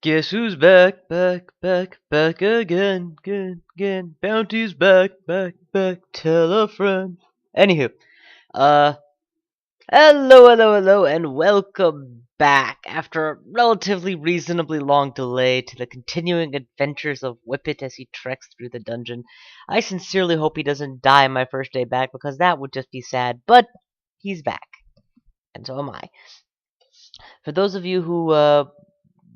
Guess who's back, back, back, back again, again, again. Bounty's back, back, back. Tell a friend. Anywho, uh, hello, and welcome back after a relatively reasonably long delay to the continuing adventures of Whippet as he treks through the dungeon. I sincerely hope he doesn't die my first day back because that would just be sad, but he's back, and so am I. For those of you who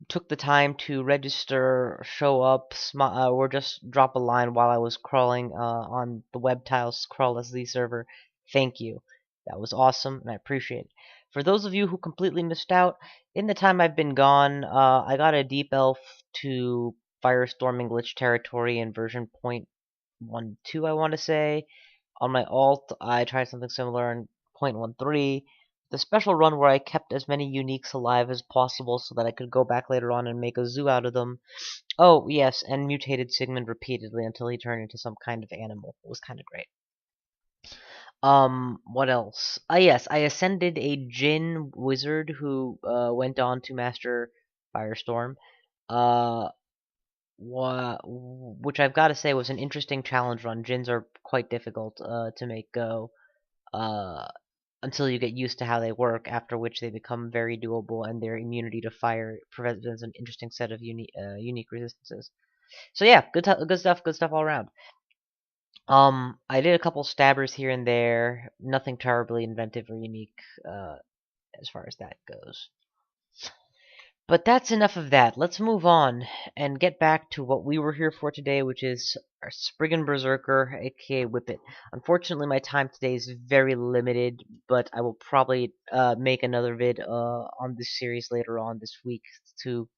took the time to register, show up, or just drop a line while I was crawling on the webtiles crawl.s-z server, thank you. That was awesome, and I appreciate it. For those of you who completely missed out, in the time I've been gone, I got a deep elf to firestorming glitch territory in version 0.12, I want to say. On my alt, I tried something similar in 0.13. The special run where I kept as many uniques alive as possible so that I could go back later on and make a zoo out of them. Oh, yes, and mutated Sigmund repeatedly until he turned into some kind of animal. It was kind of great. What else? Yes, I ascended a Jinn wizard who went on to master Firestorm. Uh, which I've got to say was an interesting challenge run. Jinns are quite difficult to make go. Uh, until you get used to how they work, after which they become very doable, and their immunity to fire presents an interesting set of unique resistances. So yeah, good stuff all around. I did a couple stabbers here and there, nothing terribly inventive or unique as far as that goes. But that's enough of that. Let's move on and get back to what we were here for today, which is our Spriggan Berserker, aka Whippet. Unfortunately, my time today is very limited, but I will probably make another vid on this series later on this week to,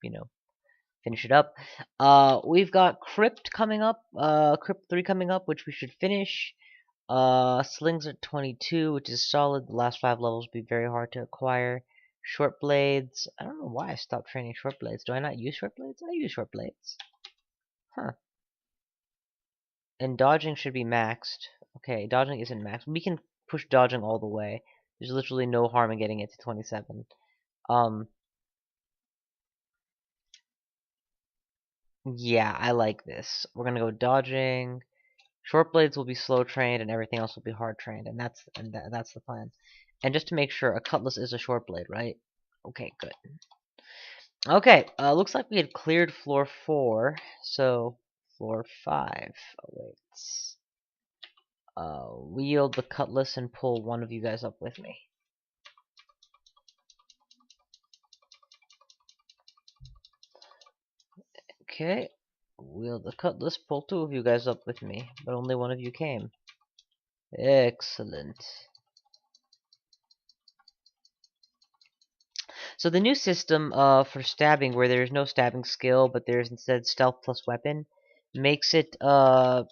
finish it up. We've got Crypt coming up, Crypt 3 coming up, which we should finish. Slings at 22, which is solid. The last 5 levels will be very hard to acquire. Short blades. I don't know why I stopped training short blades. Do I not use short blades? I use short blades. Huh. And dodging should be maxed. Okay, dodging isn't maxed. We can push dodging all the way. There's literally no harm in getting it to 27. Yeah, I like this. We're gonna go dodging. Short blades will be slow trained, and everything else will be hard trained, and that's the plan. And just to make sure, a cutlass is a short blade, right? Okay, good. Okay, looks like we had cleared floor 4, so floor 5 awaits. Wield the cutlass and pull one of you guys up with me. Okay, wield the cutlass, pull 2 of you guys up with me, but only one of you came. Excellent. So the new system for stabbing, where there is no stabbing skill, but there is instead stealth plus weapon, makes it a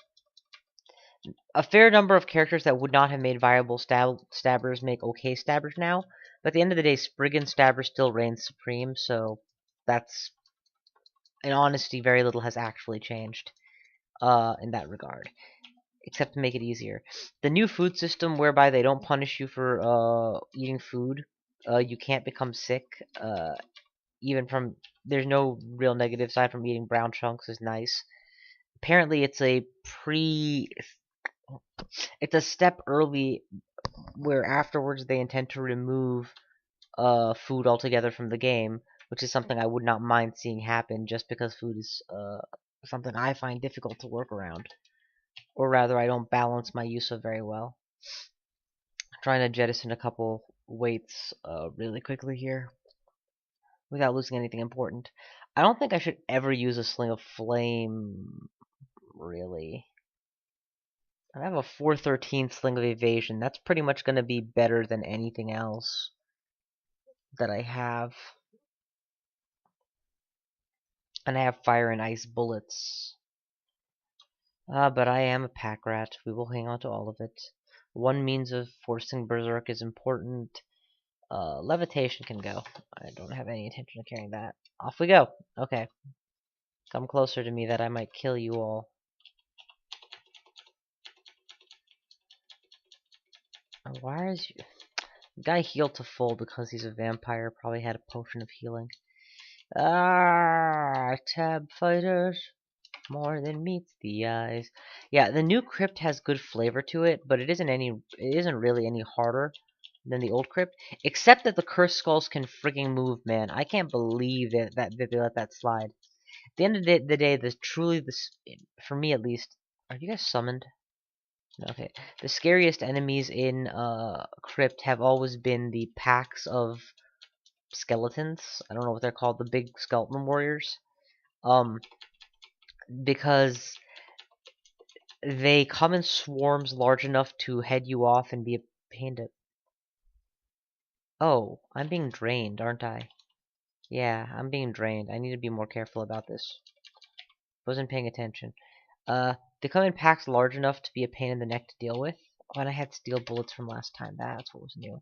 fair number of characters that would not have made viable stabbers make okay stabbers now. But at the end of the day, Spriggan stabber still reigns supreme, so that's, in honesty, very little has actually changed in that regard, except to make it easier. The new food system, whereby they don't punish you for eating food, you can't become sick, even from, there's no real negative side from eating brown chunks, is nice. Apparently, it's a step early, where afterwards they intend to remove food altogether from the game, which is something I would not mind seeing happen, just because food is something I find difficult to work around. Or rather, I don't balance my use of very well. I'm trying to jettison a couple weights really quickly here, without losing anything important. I don't think I should ever use a Sling of Flame, really. I have a 413 Sling of Evasion. That's pretty much going to be better than anything else that I have. And I have Fire and Ice bullets. But I am a pack rat. We will hang on to all of it. One means of forcing Berserk is important. Levitation can go. I don't have any intention of carrying that. Off we go. Okay. Come closer to me that I might kill you all. Why is you... Guy healed to full because he's a vampire. Probably had a potion of healing. Ah! are tab fighters. More than meets the eyes. Yeah, the new crypt has good flavor to it, but it isn't really any harder than the old crypt. Except that the cursed skulls can frigging move, man. I can't believe that they let that slide. At the end of the day, for me at least, are you guys summoned? Okay. The scariest enemies in crypt have always been the packs of skeletons. I don't know what they're called, the big skeleton warriors. Because they come in swarms large enough to head you off and be a pain to... Oh, I'm being drained, aren't I? Yeah, I'm being drained. I need to be more careful about this. Wasn't paying attention. They come in packs large enough to be a pain in the neck to deal with. Oh, and I had steel bullets from last time. That's what was new.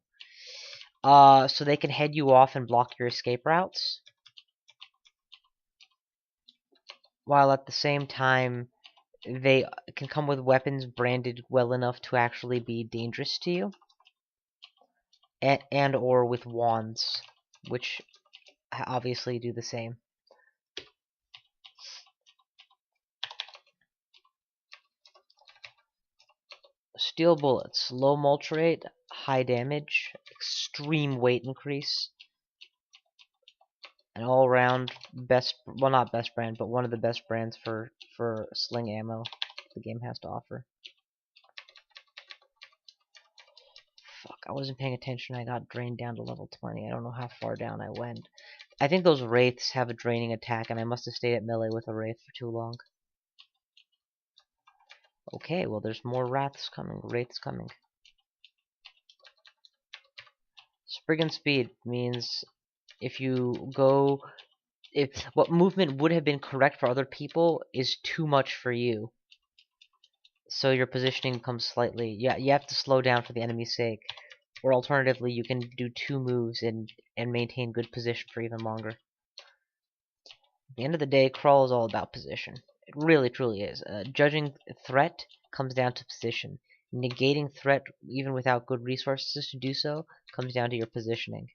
So they can head you off and block your escape routes. While at the same time, they can come with weapons branded well enough to actually be dangerous to you. And or with wands, which obviously do the same. Steel bullets, low mulch rate, high damage, extreme weight increase, and all around best, well, not best brand, but one of the best brands for sling ammo the game has to offer. Fuck, I wasn't paying attention. I got drained down to level 20. I don't know how far down I went. I think those wraiths have a draining attack, and I must have stayed at melee with a wraith for too long. Okay, well, there's more wraiths coming. Spriggan speed means if you go... If what movement would have been correct for other people is too much for you. So your positioning becomes slightly... Yeah, you have to slow down for the enemy's sake. Or alternatively, you can do 2 moves and maintain good position for even longer. At the end of the day, crawl is all about position. It really, truly is. Judging threat comes down to position. Negating threat, even without good resources to do so, comes down to your positioning.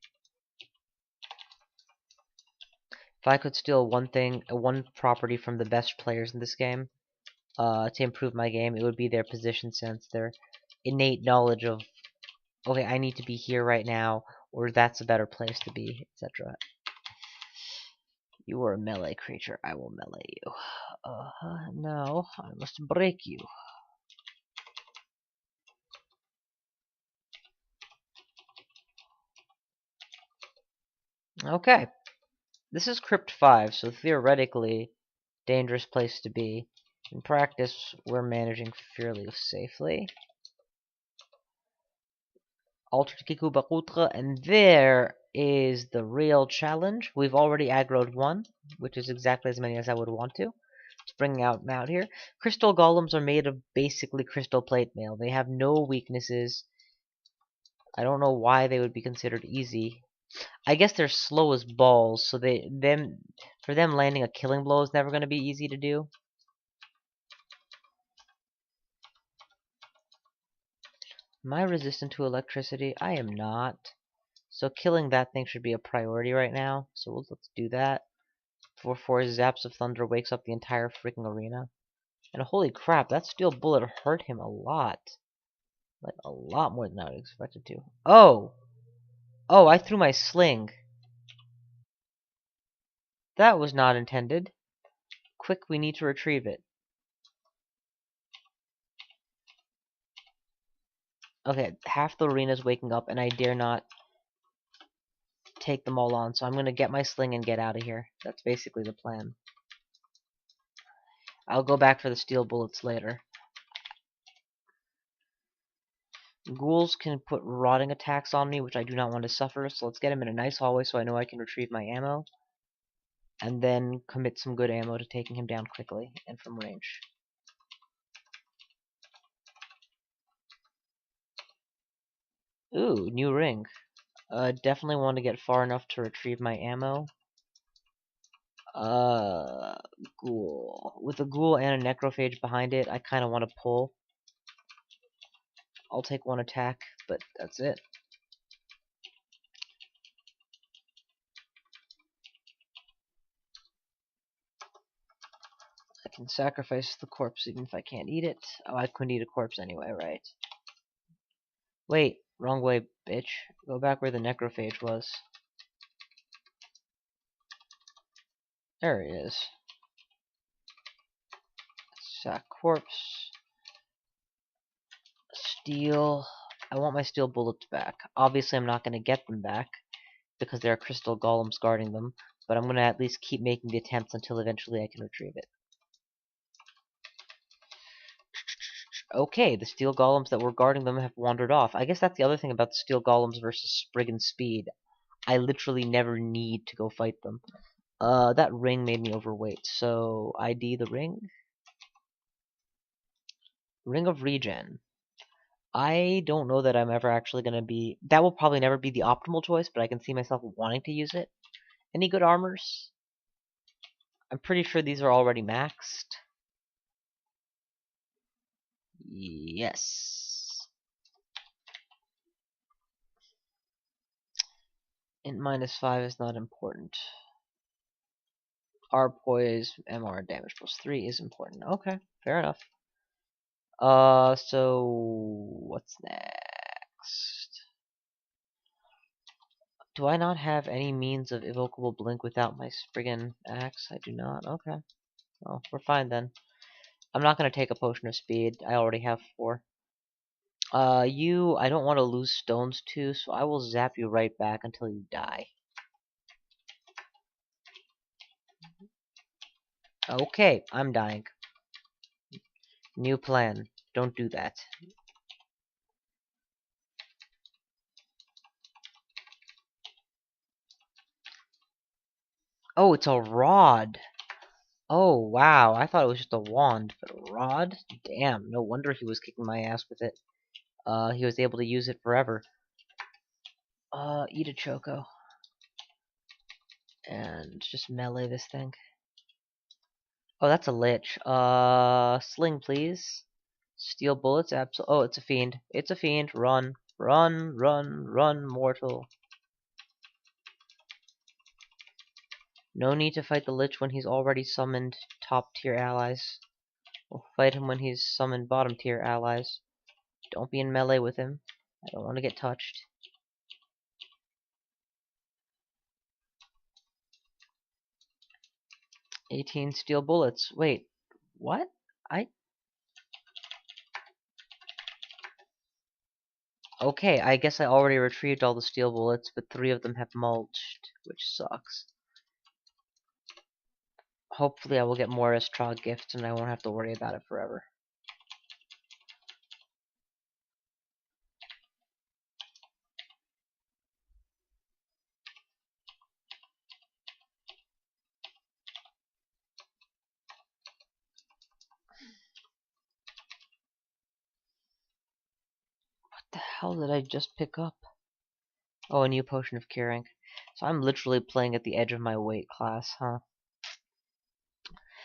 If I could steal one property from the best players in this game, to improve my game, it would be their position sense, their innate knowledge of, okay, I need to be here right now, or that's a better place to be, etc. You are a melee creature. I will melee you. No, I must break you. Okay. This is Crypt 5, so theoretically, dangerous place to be. In practice, we're managing fairly safely. Altered Kiku Bakutra, and there is the real challenge. We've already aggroed 1, which is exactly as many as I would want to. Let's bring out here. Crystal golems are made of basically crystal plate mail. They have no weaknesses. I don't know why they would be considered easy. I guess they're slow as balls, so for them landing a killing blow is never going to be easy to do. Am I resistant to electricity? I am not. So killing that thing should be a priority right now. So let's do that. Before zaps of thunder wakes up the entire freaking arena. And holy crap, that steel bullet hurt him a lot. Like a lot more than I would expect it to. Oh! Oh, I threw my sling. That was not intended. Quick, we need to retrieve it. Okay, half the arena is waking up, and I dare not take them all on, so I'm gonna get my sling and get out of here. That's basically the plan. I'll go back for the steel bullets later. Ghouls can put rotting attacks on me, which I do not want to suffer, so let's get him in a nice hallway so I know I can retrieve my ammo. And then commit some good ammo to taking him down quickly and from range. Ooh, new ring. Definitely want to get far enough to retrieve my ammo. Ghoul. With a ghoul and a necrophage behind it, I kind of want to pull. I'll take 1 attack, but that's it. can sacrifice the corpse even if I can't eat it. Oh, I couldn't eat a corpse anyway, right? Wait, wrong way, bitch. Go back where the necrophage was. There he is. Sack corpse. Steel. I want my steel bullets back. Obviously, I'm not going to get them back because there are crystal golems guarding them, but I'm going to at least keep making the attempts until eventually I can retrieve it. Okay, the steel golems that were guarding them have wandered off. I guess that's the other thing about the steel golems versus Spriggan speed. I literally never need to go fight them. That ring made me overweight, so ID the ring. Ring of Regen. I don't know that I'm ever actually going to be... That will probably never be the optimal choice, but I can see myself wanting to use it. Any good armors? I'm pretty sure these are already maxed. Yes. Int -5 is not important. R poise, MR damage +3 is important. Okay, fair enough. So what's next? Do I not have any means of evocable blink without my Spriggan axe? I do not. Okay. Well, we're fine then. I'm not gonna take a potion of speed. I already have 4. I don't want to lose stones too, so I will zap you right back until you die. Okay, I'm dying. New plan. Don't do that. Oh, it's a rod. Oh, wow. I thought it was just a wand, but a rod? Damn, no wonder he was kicking my ass with it. He was able to use it forever. Eat a choco. And just melee this thing. Oh, that's a lich. Sling, please. Steel bullets, oh, it's a fiend. It's a fiend. Run. Run, run, run, mortal. No need to fight the lich when he's already summoned top tier allies. We'll fight him when he's summoned bottom tier allies. Don't be in melee with him. I don't want to get touched. "18 steel bullets." Wait, what? Okay, I guess I already retrieved all the steel bullets, but 3 of them have mulched, which sucks. Hopefully I will get more Estrog gifts and I won't have to worry about it forever. What the hell did I just pick up? Oh, a new potion of curing. So I'm literally playing at the edge of my weight class, huh?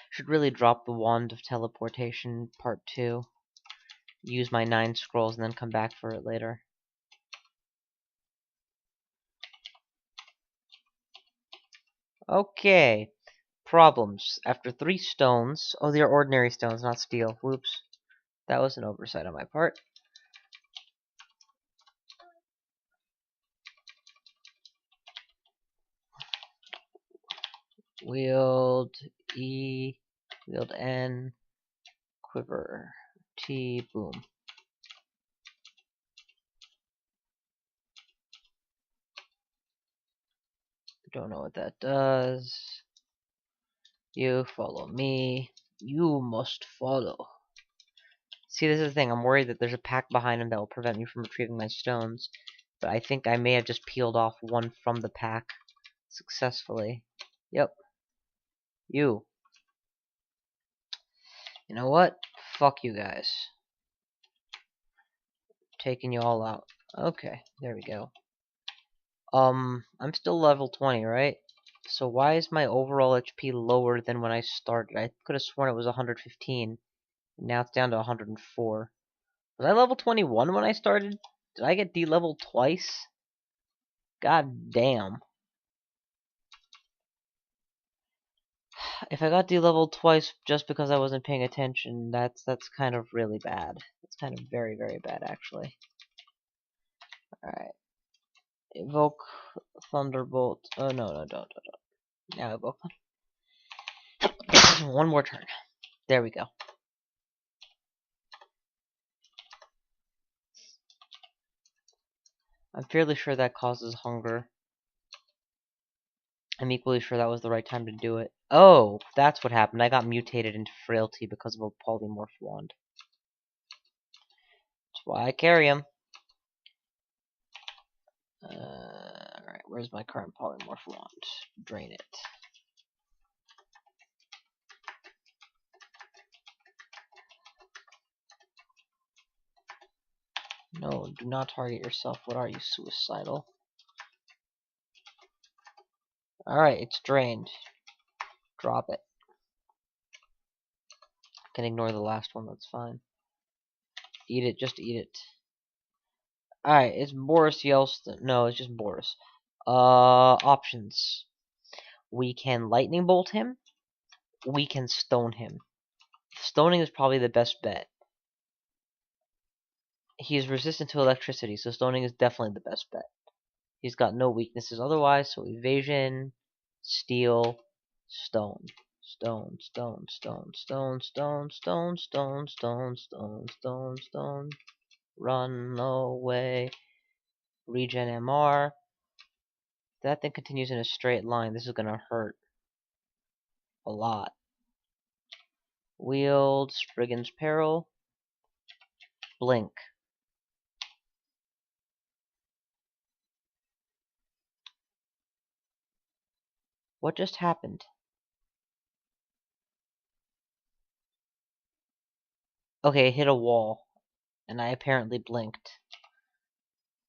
Should really drop the Wand of Teleportation Part 2. Use my 9 scrolls and then come back for it later. Okay. Problems. After 3 stones... Oh, they're ordinary stones, not steel. Whoops. That was an oversight on my part. Wield E, wield N, quiver T, boom. Don't know what that does. You follow me. You must follow. See, this is the thing. I'm worried that there's a pack behind him that will prevent me from retrieving my stones. But I think I may have just peeled off one from the pack successfully. Yep. You. You know what? Fuck you guys. Taking you all out. Okay, there we go. I'm still level 20, right? So why is my overall HP lower than when I started? I could have sworn it was 115. Now it's down to 104. Was I level 21 when I started? Did I get D-leveled twice? God damn. If I got de-leveled twice just because I wasn't paying attention, that's kind of really bad. That's kind of very, very bad, actually. Alright. Evoke Thunderbolt. Oh, no, don't. Now evoke one more turn. There we go. I'm fairly sure that causes hunger. I'm equally sure that was the right time to do it. Oh, that's what happened. I got mutated into frailty because of a polymorph wand. That's why I carry him. Alright, where's my current polymorph wand? Drain it. No, do not target yourself. What are you, suicidal? Alright, it's drained. Drop it. Can ignore the last one, that's fine. Eat it, just eat it. Alright, it's Boris Yeltsin. No, it's just Boris. Options. We can lightning bolt him. We can stone him. Stoning is probably the best bet. He is resistant to electricity, so stoning is definitely the best bet. He's got no weaknesses otherwise, so evasion, steel, stone. Stone. Run away. Regen MR. If that thing continues in a straight line, this is gonna hurt a lot. Wield, Spriggan's Peril, Blink. What just happened? Okay, it hit a wall, and I apparently blinked,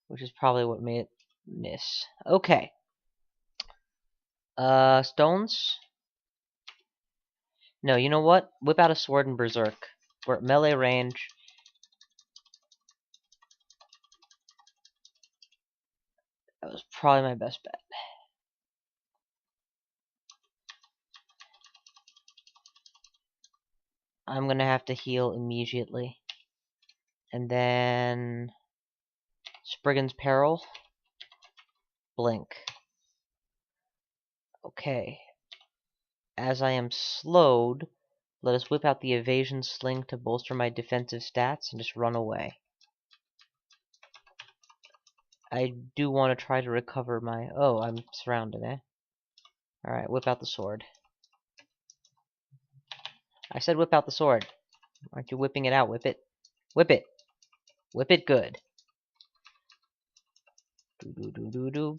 which is probably what made it miss. Okay. Stones? No, you know what? Whip out a sword and berserk. We're at melee range. That was probably my best bet. I'm gonna have to heal immediately. And then Spriggan's Peril. Blink. Okay. As I am slowed, let us whip out the evasion sling to bolster my defensive stats and just run away. I do want to try to recover my... Oh, I'm surrounded, eh? Alright, whip out the sword. I said whip out the sword. Aren't you whipping it out, Whippet? Whip it! Whip it good. Do.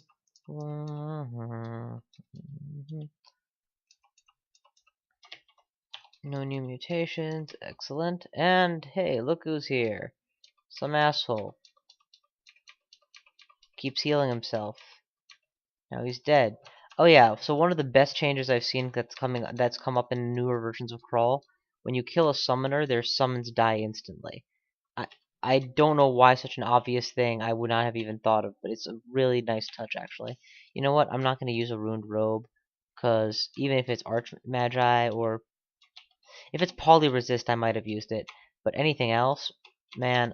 No new mutations. Excellent. And, hey, look who's here. Some asshole. Keeps healing himself. Now he's dead. Oh yeah, so one of the best changes I've seen that's come up in newer versions of Crawl, when you kill a summoner, their summons die instantly. I don't know why such an obvious thing I would not have even thought of, but it's a really nice touch actually. You know what? I'm not going to use a ruined robe, because even if it's Arch Magi or if it's poly resist, I might have used it. But anything else, man,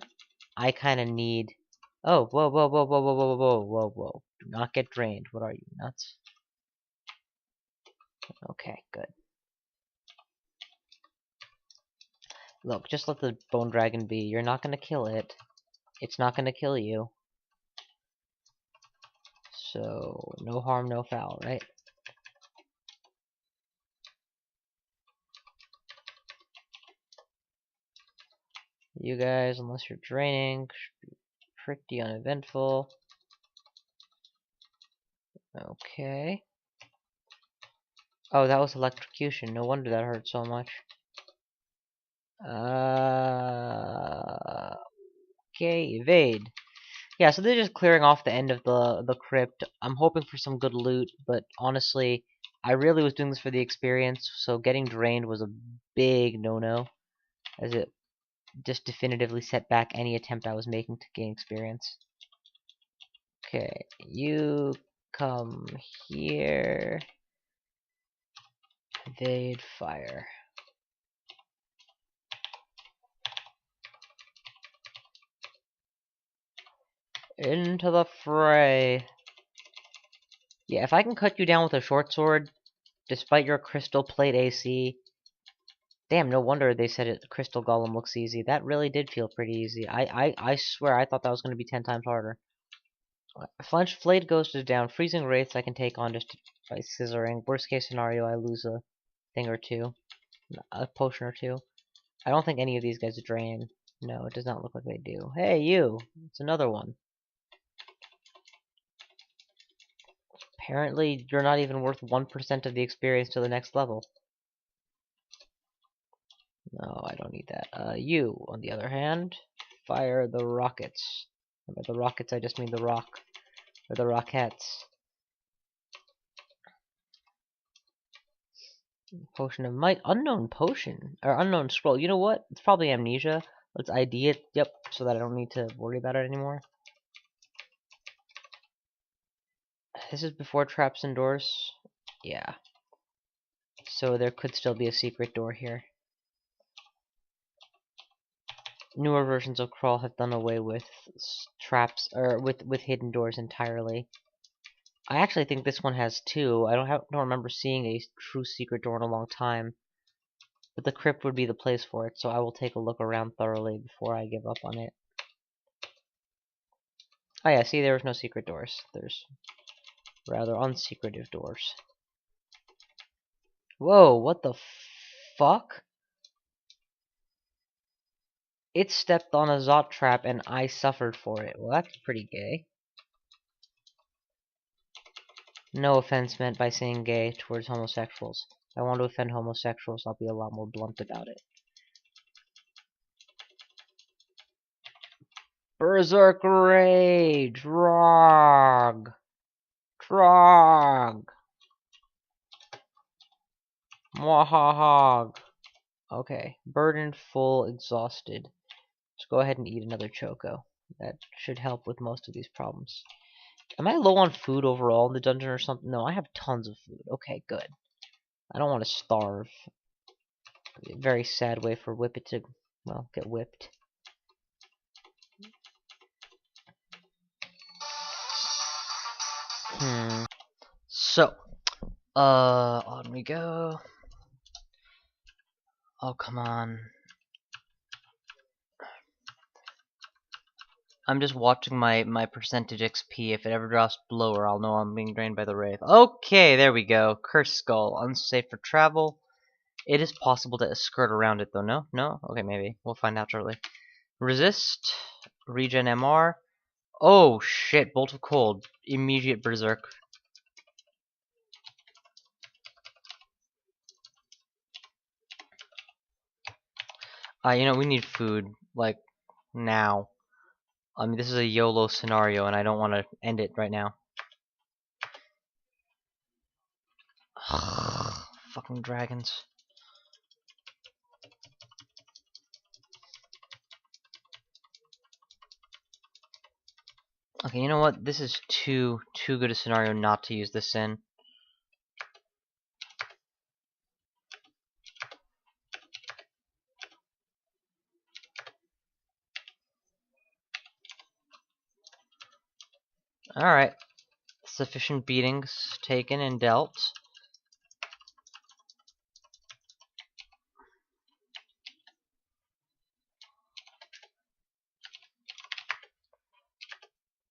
I kind of need. Oh, whoa! Do not get drained. What are you, nuts? Okay, good. Look, just let the bone dragon be. You're not gonna kill it. It's not gonna kill you. So, no harm, no foul, right? You guys, unless you're draining, should be pretty uneventful. Okay. Oh, that was electrocution. No wonder that hurt so much. Okay, evade. Yeah, so they're just clearing off the end of the crypt. I'm hoping for some good loot, but honestly, I really was doing this for the experience, so getting drained was a big no-no, as it just definitively set back any attempt I was making to gain experience. Okay, you come here. Evade fire. Into the fray. Yeah, if I can cut you down with a short sword, despite your crystal plate AC. Damn, no wonder they said it. Crystal Golem looks easy. That really did feel pretty easy. I swear I thought that was going to be 10 times harder. Flayed Ghost is down. Freezing Wraiths I can take on just by scissoring. Worst case scenario, I lose a thing or two. A potion or two. I don't think any of these guys drain. No, it does not look like they do. Hey, you! It's another one. Apparently, you're not even worth 1% of the experience to the next level. No, I don't need that. You, on the other hand, fire the rockets. And by the rockets, I just mean the rock. Or the rockets. Potion of Might. Unknown potion. Or unknown scroll. You know what? It's probably amnesia. Let's ID it. Yep, so that I don't need to worry about it anymore. This is before traps and doors. Yeah. So there could still be a secret door here. Newer versions of Crawl have done away with traps, or with hidden doors entirely. I actually think this one has two. I don't remember seeing a true secret door in a long time. But the crypt would be the place for it, so I will take a look around thoroughly before I give up on it. Oh yeah, see, there's no secret doors. There's rather unsecretive doors. Whoa, what the fuck? It stepped on a Zot trap and I suffered for it. Well, that's pretty gay. No offense meant by saying gay towards homosexuals. If I want to offend homosexuals, I'll be a lot more blunt about it. Berserk Rage! Drog! Drog! Mwahahog! Okay, burdened, full, exhausted. Let's go ahead and eat another Choco. That should help with most of these problems. Am I low on food overall in the dungeon or something? No, I have tons of food. Okay, good. I don't want to starve. Very sad way for Whippet to, well, get whipped. So, on we go. Oh, come on. I'm just watching my percentage XP. If it ever drops lower, I'll know I'm being drained by the Wraith. Okay, there we go. Cursed Skull. Unsafe for travel. It is possible to skirt around it, though. No? No? Okay, maybe. We'll find out shortly. Resist. Regen MR. Oh, shit. Bolt of Cold. Immediate Berserk. You know, we need food. Like, now. I mean, this is a YOLO scenario, and I don't want to end it right now. Fucking dragons. Okay, you know what? This is too good a scenario not to use this in. Alright. Sufficient beatings taken and dealt.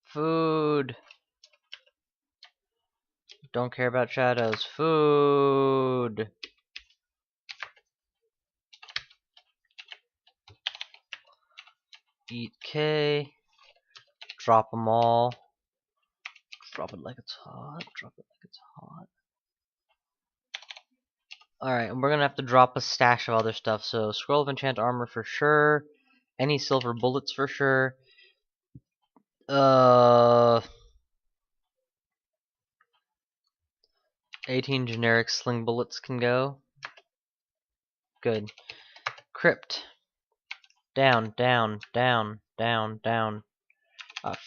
Food. Don't care about shadows. Food. Eat K. Drop them all. Drop it like it's hot. Drop it like it's hot. Alright, and we're gonna have to drop a stash of other stuff. So, Scroll of Enchant Armor for sure. Any silver bullets for sure. 18 generic sling bullets can go. Good. Crypt. Down, down, down, down, down.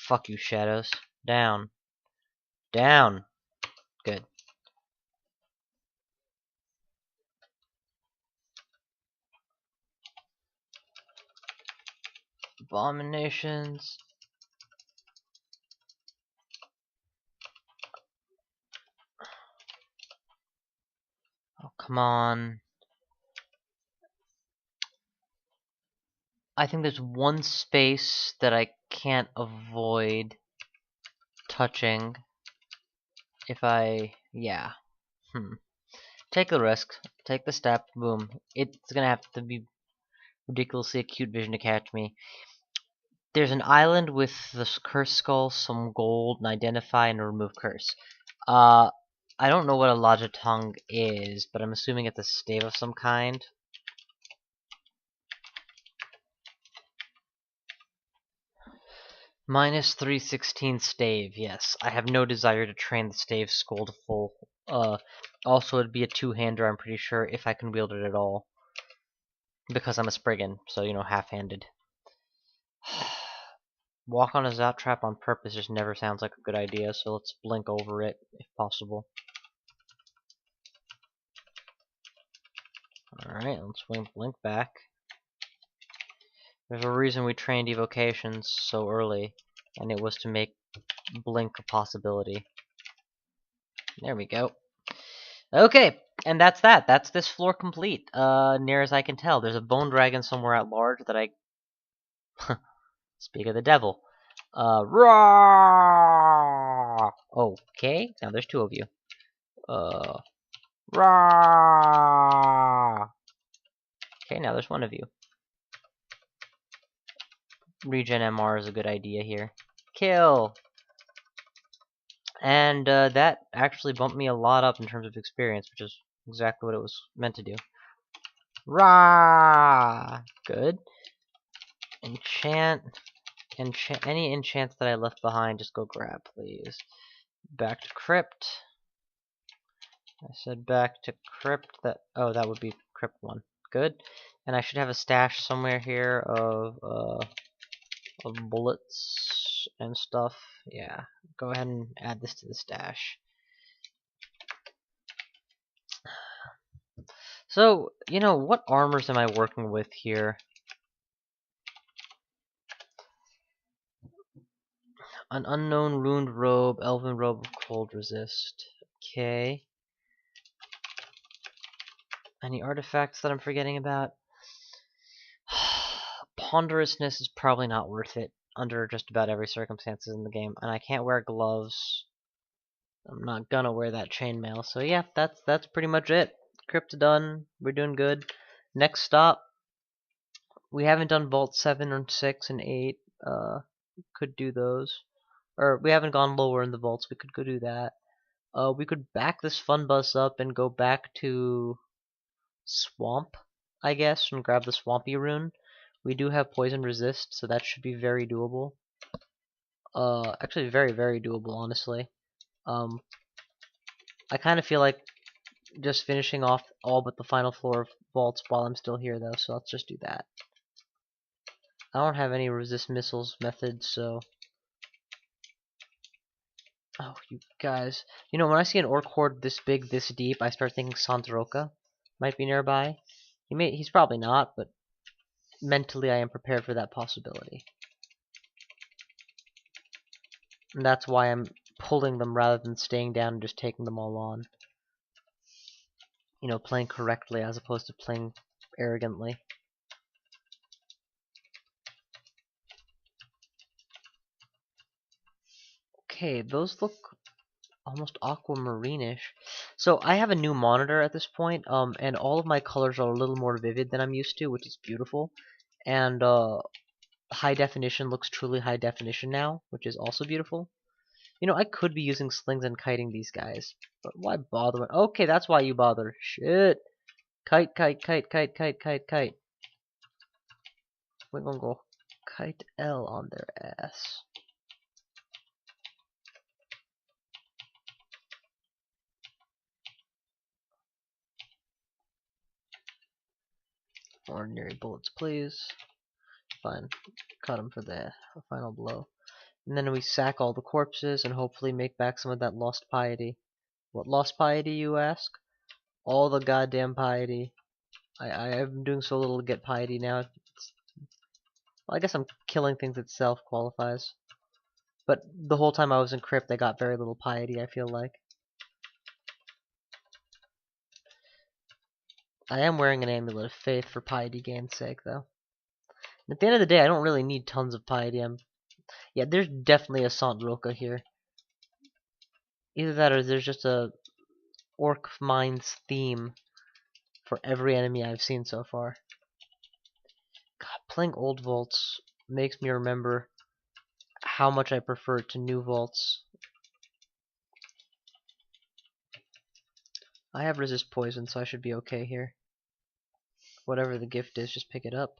Fuck you, shadows. Down. Down. Good. Abominations. Oh, come on. I think there's one space that I can't avoid touching. If I... yeah. Take the risk. Take the step. Boom. It's gonna have to be ridiculously acute vision to catch me. There's an island with the curse skull, some gold, and identify and remove curse. I don't know what a Lajatong is, but I'm assuming it's a stave of some kind. Minus 316 stave, yes. I have no desire to train the stave skull to full. Also, it'd be a two-hander, I'm pretty sure, if I can wield it at all. Because I'm a Spriggan, so, you know, half-handed. Walk on a zap trap on purpose just never sounds like a good idea, so let's blink over it, if possible. Alright, let's blink back. There's a reason we trained evocations so early, and it was to make blink a possibility. There we go. Okay, and that's that. That's this floor complete, near as I can tell. There's a bone dragon somewhere at large that I... Speak of the devil. Raw! Okay, now there's two of you. Raw! Okay, now there's one of you. Regen MR is a good idea here. Kill! And that actually bumped me a lot up in terms of experience, which is exactly what it was meant to do. Rah! Good. Enchant. Any enchants that I left behind, just go grab, please. Back to Crypt. I said back to Crypt. Oh, that would be Crypt 1. Good. And I should have a stash somewhere here of bullets and stuff. Yeah. Go ahead and add this to the stash. So, you know, what armors am I working with here? An unknown ruined robe, elven robe of cold resist. Okay. Any artifacts that I'm forgetting about? Ponderousness is probably not worth it under just about every circumstances in the game, and I can't wear gloves. I'm not gonna wear that chainmail. So yeah, that's pretty much it. Crypt done. We're doing good. Next stop. We haven't done Vault 7 or 6 and 8. Could do those. Or we haven't gone lower in the vaults. We could go do that. We could back this fun bus up and go back to Swamp, I guess, and grab the Swampy rune. We do have poison resist, so that should be very doable. Actually very, very doable, honestly. I kind of feel like just finishing off all but the final floor of vaults while I'm still here, though, so let's just do that. I don't have any resist missiles methods, so... Oh, you guys. You know, when I see an orc horde this big, this deep, I start thinking Sandroka might be nearby. He's probably not, but mentally I am prepared for that possibility. And that's why I'm pulling them rather than staying down and just taking them all on. You know, playing correctly as opposed to playing arrogantly. Okay, those look almost aquamarine-ish. So I have a new monitor at this point, and all of my colors are a little more vivid than I'm used to, which is beautiful. And high definition looks truly high definition now, which is also beautiful. You know, I could be using slings and kiting these guys, but why bother? Okay, that's why you bother. Shit. Kite, kite, kite, kite, kite, kite, kite. We're gonna go kite L on their ass. Ordinary bullets, please. Fine. Cut them for the final blow. And then we sack all the corpses and hopefully make back some of that lost piety. What lost piety, you ask? All the goddamn piety. I'm doing so little to get piety now. Well, I guess I'm killing things itself qualifies. But the whole time I was in Crypt, I got very little piety, I feel like. I am wearing an Amulet of Faith for piety gain's sake, though. And at the end of the day, I don't really need tons of piety. Yeah, there's definitely a Sant Roka here. Either that or there's just a Orc Mines theme for every enemy I've seen so far. God, playing old vaults makes me remember how much I prefer it to new vaults. I have resist poison, so I should be okay here. Whatever the gift is, just pick it up.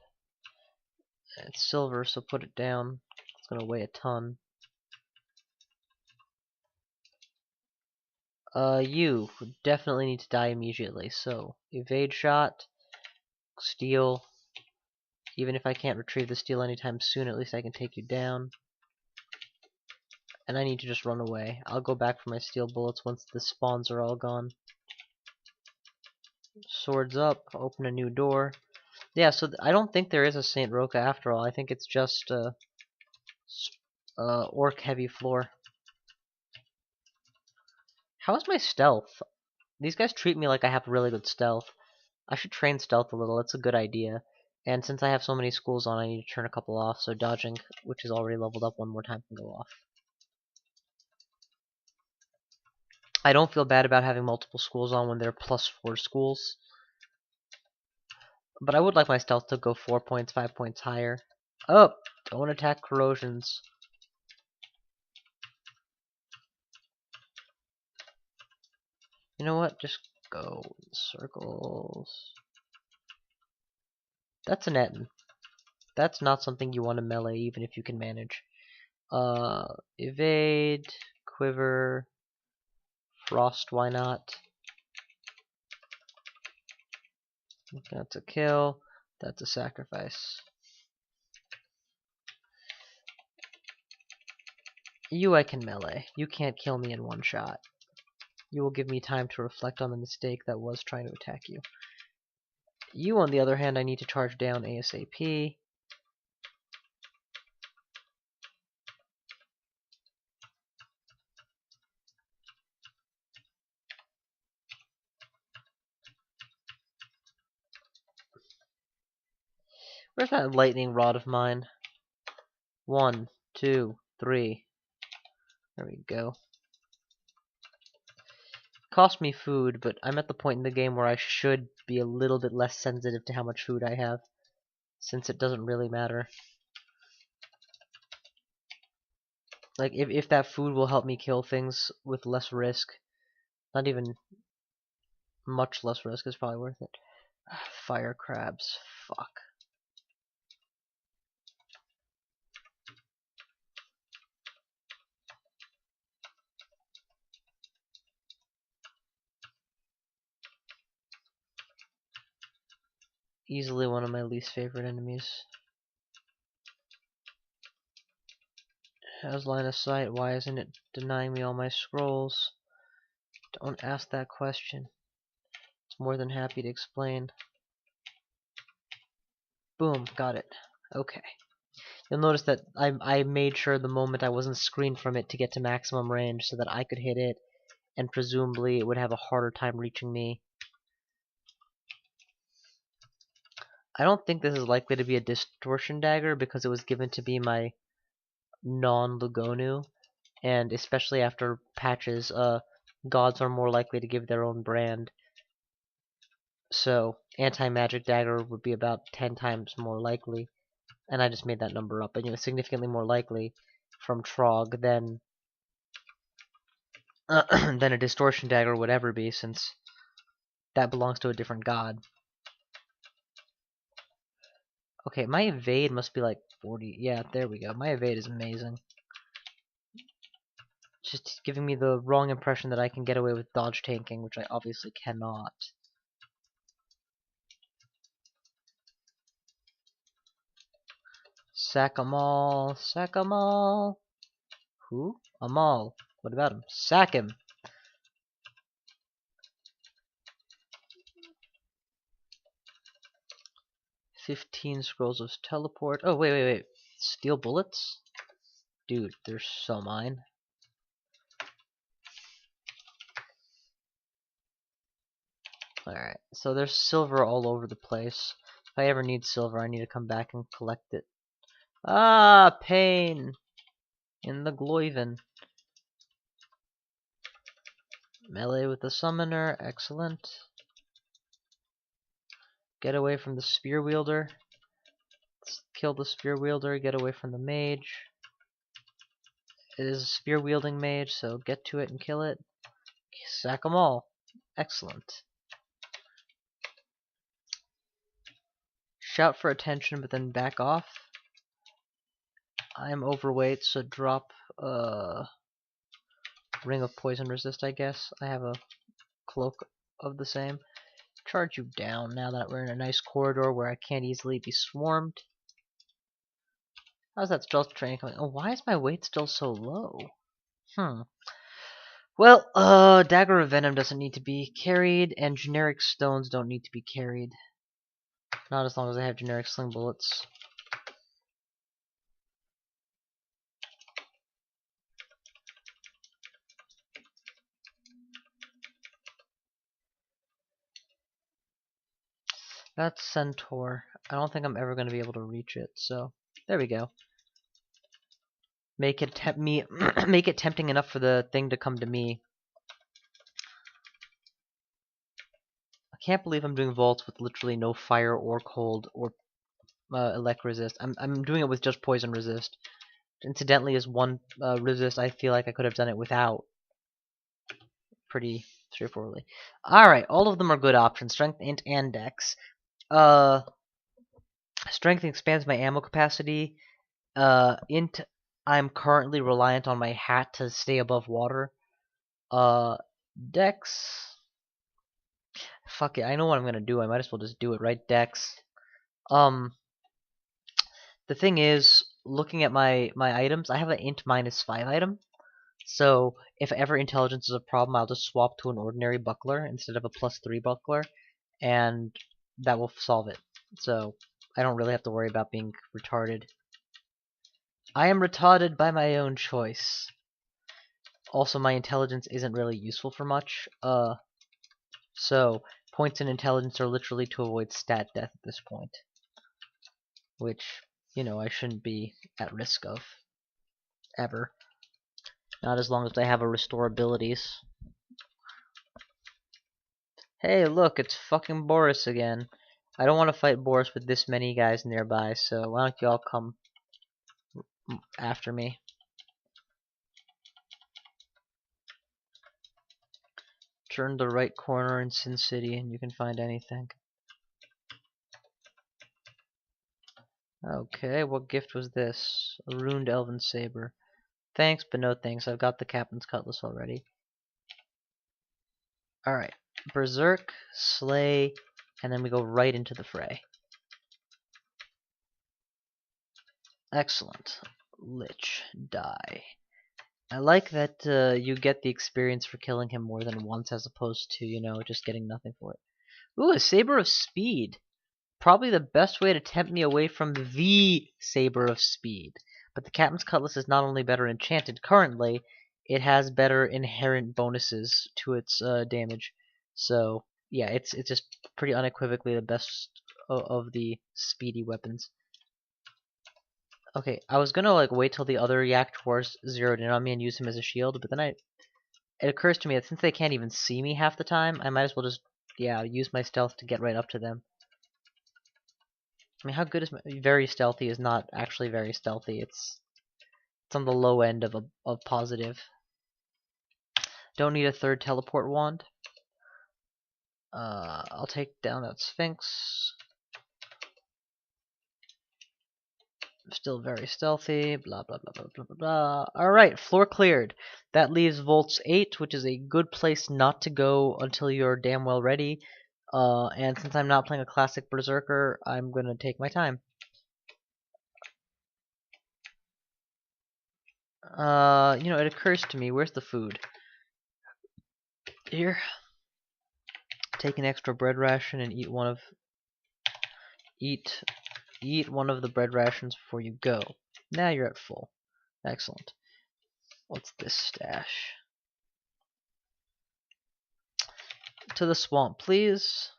It's silver, so put it down. It's gonna weigh a ton. You definitely need to die immediately, so evade shot, steal. Even if I can't retrieve the steal anytime soon, at least I can take you down. And I need to just run away. I'll go back for my steel bullets once the spawns are all gone. Swords up, open a new door. Yeah, so I don't think there is a Saint Roka after all. I think it's just orc heavy floor. How is my stealth? These guys treat me like I have really good stealth. I should train stealth a little. It's a good idea. And since I have so many schools on, I need to turn a couple off, so dodging, which is already leveled up one more time, can go off. I don't feel bad about having multiple schools on when they're +4 schools. But I would like my stealth to go 4 points, 5 points higher. Oh! Don't attack corrosions. You know what? Just go in circles. That's an Etten. That's not something you want to melee, even if you can manage. Evade, quiver, frost, why not? That's a kill. That's a sacrifice. You I can melee. You can't kill me in one shot. You will give me time to reflect on the mistake that was trying to attack you. You, on the other hand, I need to charge down ASAP. Where's that lightning rod of mine? 1, 2, 3. There we go. Cost me food, but I'm at the point in the game where I should be a little bit less sensitive to how much food I have, since it doesn't really matter. Like, if that food will help me kill things with less risk, not even much less risk is probably worth it. Fire crabs, fuck. Easily one of my least favorite enemies. Has line of sight, why isn't it denying me all my scrolls? Don't ask that question. It's more than happy to explain. Boom, got it. Okay. You'll notice that I made sure the moment I wasn't screened from it to get to maximum range so that I could hit it, and presumably it would have a harder time reaching me. I don't think this is likely to be a distortion dagger because it was given to be my non-Lugonu, and especially after patches, gods are more likely to give their own brand. So anti-magic dagger would be about 10 times more likely, and I just made that number up. And significantly more likely from Trog than than a distortion dagger would ever be, since that belongs to a different god. Okay, my evade must be like 40. Yeah, there we go. My evade is amazing. Just giving me the wrong impression that I can get away with dodge tanking, which I obviously cannot. Sack 'em all, sack 'em all. Who? Amal. What about him? Sack him. 15 scrolls of teleport. Oh, wait. Steel bullets? Dude, they're so mine. Alright, so there's silver all over the place. If I ever need silver, I need to come back and collect it. Ah, pain! In the Gloiven. Melee with the summoner, excellent. Get away from the spear wielder. Let's kill the spear wielder, get away from the mage. It is a spear wielding mage, so get to it and kill it. Sack them all. Excellent. Shout for attention, but then back off. I'm overweight, so drop ring of poison resist, I guess. I have a cloak of the same. Charge you down now that we're in a nice corridor where I can't easily be swarmed. How's that stealth training coming? Oh, why is my weight still so low? Well, Dagger of Venom doesn't need to be carried, and generic stones don't need to be carried. Not as long as I have generic sling bullets. That's Centaur. I don't think I'm ever going to be able to reach it, so there we go. Make it make it tempting enough for the thing to come to me. I can't believe I'm doing vaults with literally no fire or cold or elect resist. I'm doing it with just poison resist. Incidentally, is one resist I feel like I could have done it without. Pretty straightforwardly. Alright, all of them are good options. Strength, int, and dex. Strength expands my ammo capacity. Int, I'm currently reliant on my hat to stay above water. Dex. Fuck it, I know what I'm gonna do. I might as well just do it, right? Dex. The thing is, looking at my items, I have an int -5 item. So if ever intelligence is a problem, I'll just swap to an ordinary buckler instead of a +3 buckler, and that will solve it. So I don't really have to worry about being retarded. I am retarded by my own choice. Also, my intelligence isn't really useful for much. So points in intelligence are literally to avoid stat death at this point, which, you know, I shouldn't be at risk of ever. Not as long as I have a restore abilities. Hey, look, it's fucking Boris again. I don't want to fight Boris with this many guys nearby, so why don't you all come after me? Turn the right corner in Sin City and you can find anything. Okay, what gift was this? A ruined elven saber. Thanks, but no thanks. I've got the captain's cutlass already. Alright, berserk, slay, and then we go right into the fray. Excellent. Lich, die. I like that you get the experience for killing him more than once as opposed to, you know, just getting nothing for it. Ooh, a saber of speed. Probably the best way to tempt me away from the saber of speed. But the captain's cutlass is not only better enchanted currently, it has better inherent bonuses to its damage. So yeah, it's just pretty unequivocally the best of the speedy weapons. Okay, I was gonna like wait till the other Yak Dwarves zeroed in on me and use him as a shield, but then it occurs to me that since they can't even see me half the time, I might as well just, yeah, use my stealth to get right up to them. I mean, how good is very stealthy is not actually very stealthy. It's on the low end of positive. Don't need a third teleport wand. I'll take down that Sphinx. Still very stealthy. Blah blah blah blah blah blah blah. All right, floor cleared. That leaves Vaults 8, which is a good place not to go until you're damn well ready. And since I'm not playing a classic berserker, I'm gonna take my time. You know, it occurs to me, where's the food? Here. Take an extra bread ration and eat one Eat one of the bread rations before you go. Now you're at full. Excellent. What's this stash? To the swamp, please.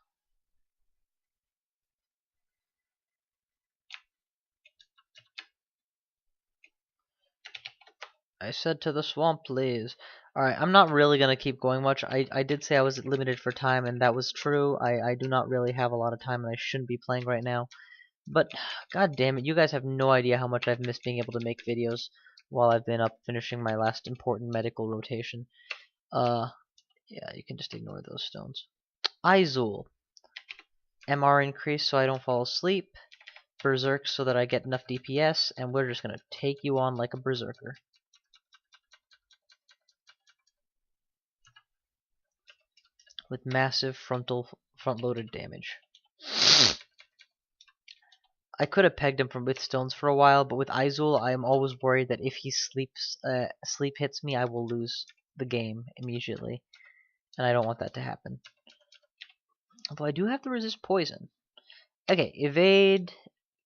I said to the swamp, please. Alright, I'm not really going to keep going much. I did say I was limited for time, and that was true. I do not really have a lot of time, and I shouldn't be playing right now. But, god damn it, you guys have no idea how much I've missed being able to make videos while I've been up finishing my last important medical rotation. Yeah, you can just ignore those stones. Izul. MR increase so I don't fall asleep. Berserk so that I get enough DPS, and we're just going to take you on like a berserker. With massive front-loaded damage. I could have pegged him from with stones for a while, but with Izul, I am always worried that if he sleep hits me, I will lose the game immediately, and I don't want that to happen. Although I do have to resist poison. Okay, evade,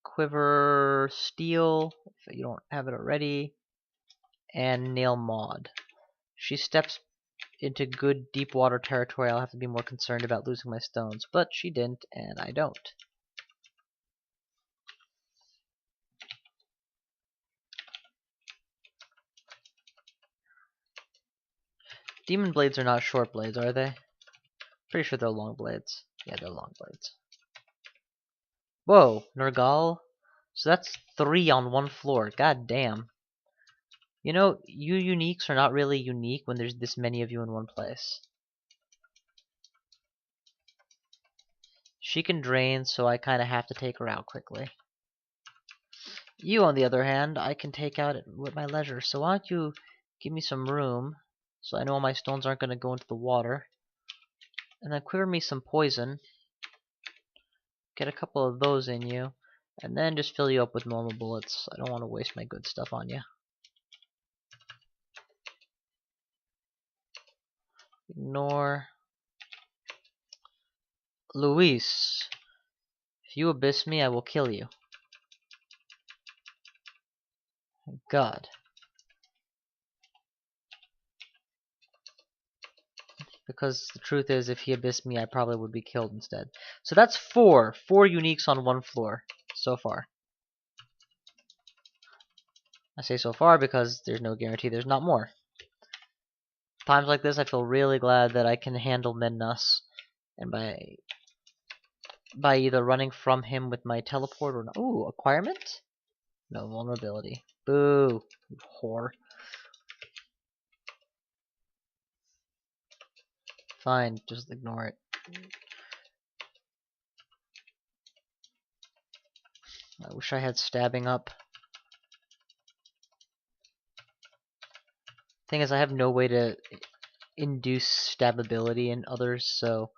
quiver, steal, if you don't have it already, and nail mod. She steps into good deep water territory. I'll have to be more concerned about losing my stones, but she didn't, and I don't. Demon blades are not short blades, are they? Pretty sure they're long blades. Yeah, they're long blades. Whoa, Nergal? So that's 3 on one floor. God damn. You know, you uniques are not really unique when there's this many of you in one place. She can drain, so I kind of have to take her out quickly. You, on the other hand, I can take out with my leisure. So why don't you give me some room, so I know my stones aren't going to go into the water. And then quiver me some poison. Get a couple of those in you. And then just fill you up with normal bullets. I don't want to waste my good stuff on you. Ignore. Luis, if you abyss me, I will kill you. God. Because the truth is, if he abyssed me, I probably would be killed instead. So that's 4. 4 uniques on one floor so far. I say so far because there's no guarantee there's not more. Times like this, I feel really glad that I can handle Midnas. And by either running from him with my teleport or not. Ooh, acquirement? No vulnerability. Boo, you whore. Fine, just ignore it. I wish I had stabbing up. Thing is, I have no way to induce stabability in others, so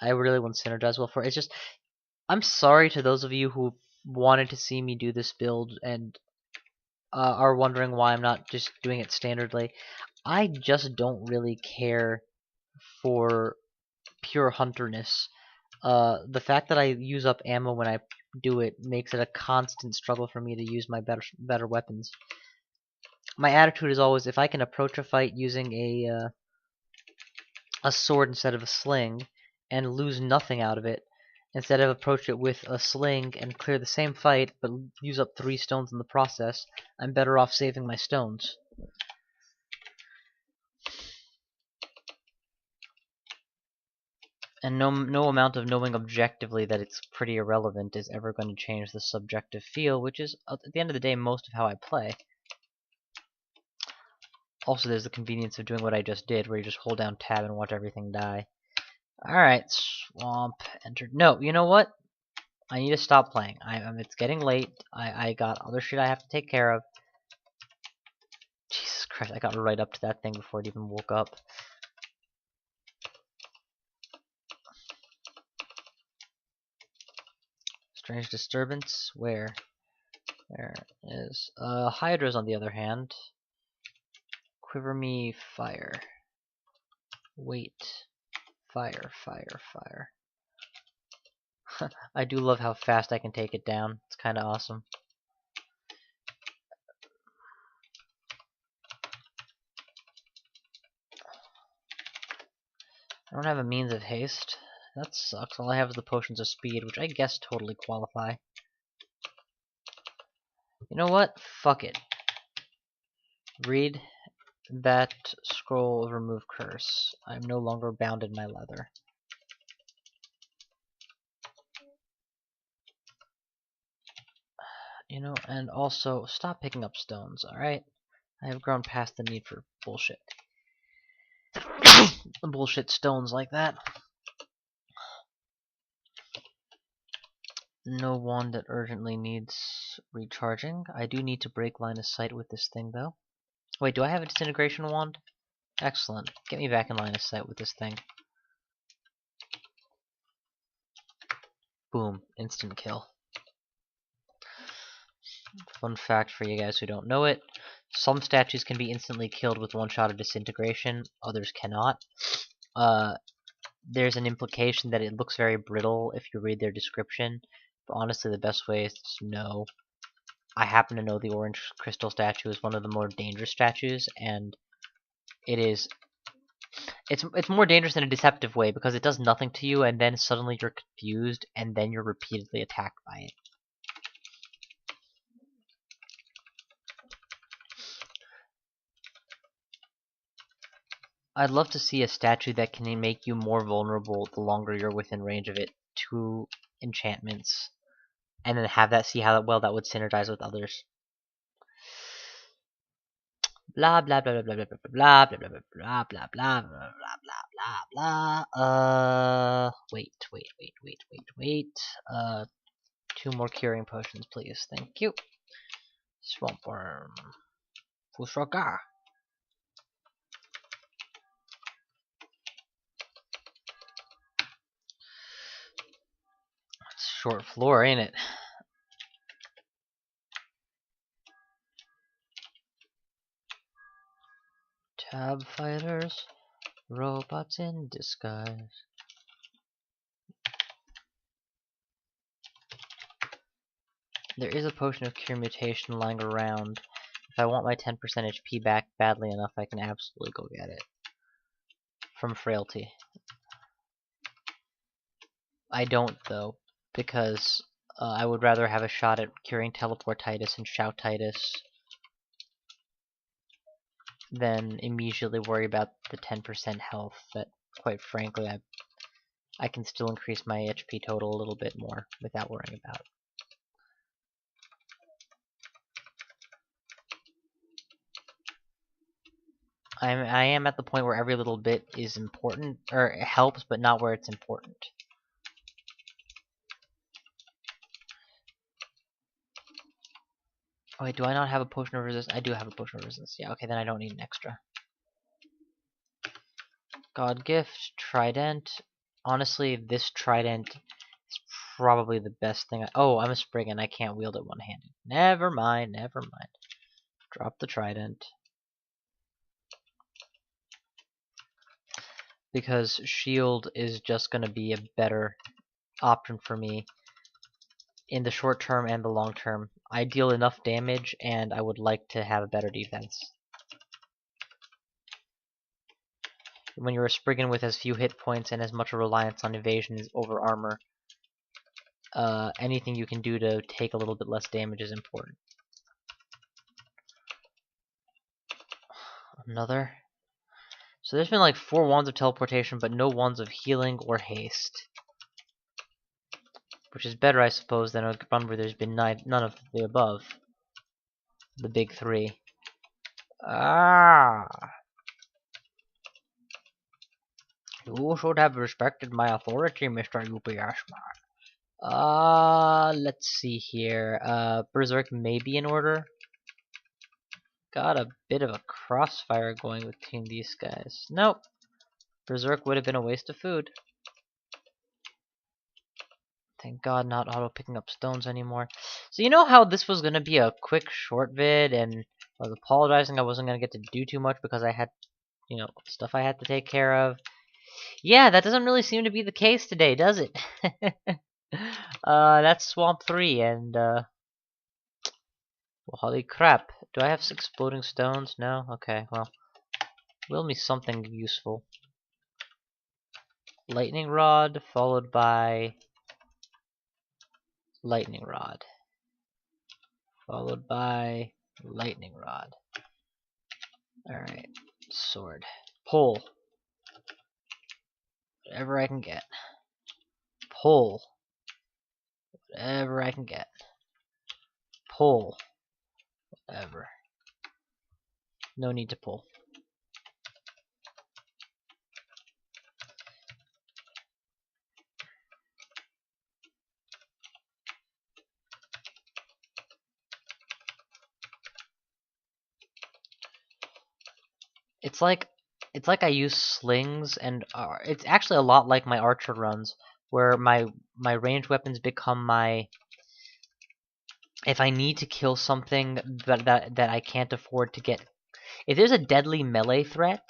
I really won't synergize well for it. It's just, I'm sorry to those of you who wanted to see me do this build and are wondering why I'm not just doing it standardly. I just don't really care for pure hunterness. The fact that I use up ammo when I do it makes it a constant struggle for me to use my better weapons. My attitude is always, if I can approach a fight using a sword instead of a sling and lose nothing out of it, instead of approach it with a sling and clear the same fight but use up 3 stones in the process, I'm better off saving my stones. And no amount of knowing objectively that it's pretty irrelevant is ever going to change the subjective feel, which is, at the end of the day, most of how I play. Also, there's the convenience of doing what I just did, where you just hold down tab and watch everything die. Alright, swamp entered. No, you know what? I need to stop playing. It's getting late. I got other shit I have to take care of. Jesus Christ, I got right up to that thing before it even woke up. Strange disturbance? Where? There is. Hydra's on the other hand. Quiver me fire. Wait. Fire, fire, fire. I do love how fast I can take it down. It's kind of awesome. I don't have a means of haste. That sucks. All I have is the potions of speed, which I guess totally qualify. You know what? Fuck it. Read that scroll of remove curse. I'm no longer bound in my leather. You know, and also, stop picking up stones, alright? I have grown past the need for bullshit. Bullshit stones like that. No wand that urgently needs recharging. I do need to break line of sight with this thing, though. Wait, do I have a disintegration wand? Excellent. Get me back in line of sight with this thing. Boom. Instant kill. Fun fact for you guys who don't know it. Some statues can be instantly killed with one shot of disintegration. Others cannot. There's an implication that it looks very brittle if you read their description. But honestly, the best way is to know. I happen to know the orange crystal statue is one of the more dangerous statues, and it's more dangerous in a deceptive way because it does nothing to you, and then suddenly you're confused, and then you're repeatedly attacked by it. I'd love to see a statue that can make you more vulnerable the longer you're within range of it to enchantments, and then have that see how well that would synergize with others. Blah blah blah blah blah blah blah blah blah blah blah blah blah blah blah blah. Wait. 2 more curing potions, please. Thank you. Swamp worm. Fusroka. It's a short floor, ain't it? Tab fighters, robots in disguise. There is a potion of cure mutation lying around. If I want my 10% HP back badly enough, I can absolutely go get it. From frailty. I don't, though, because I would rather have a shot at curing teleportitis and shoutitis than immediately worry about the 10% health that, quite frankly, I can still increase my HP total a little bit more without worrying about. I am at the point where every little bit is important, or it helps, but not where it's important. Oh, wait, do I not have a potion of resistance? I do have a potion of resistance. Yeah, okay, then I don't need an extra. God gift, trident. Honestly, this trident is probably the best thing. Oh, I'm a spriggan. I can't wield it one-handed. Never mind. Drop the trident. Because shield is just going to be a better option for me in the short term and the long term. I deal enough damage, and I would like to have a better defense. When you're a spriggan with as few hit points and as much a reliance on evasion as over armor, anything you can do to take a little bit less damage is important. Another. So there's been like 4 wands of teleportation, but no wands of healing or haste. Which is better, I suppose, than a run where there's been none of the above. The big 3. Ah! You should have respected my authority, Mr. UPS man. Let's see here. Berserk may be in order. Got a bit of a crossfire going between these guys. Nope. Berserk would have been a waste of food. Thank God not auto picking up stones anymore. So you know how this was going to be a quick short vid, and I was apologizing I wasn't going to get to do too much because I had, you know, stuff I had to take care of. Yeah, that doesn't really seem to be the case today, does it? That's Swamp 3, and, well, holy crap. Do I have exploding stones? No? Okay, well, will me something useful. Lightning rod, followed by lightning rod. Followed by lightning rod. Alright, sword. Pull. Whatever I can get. Pull. Whatever I can get. Pull. Whatever. No need to pull. It's like I use slings, and it's actually a lot like my archer runs, where my ranged weapons become my. If I need to kill something that I can't afford to get, if there's a deadly melee threat,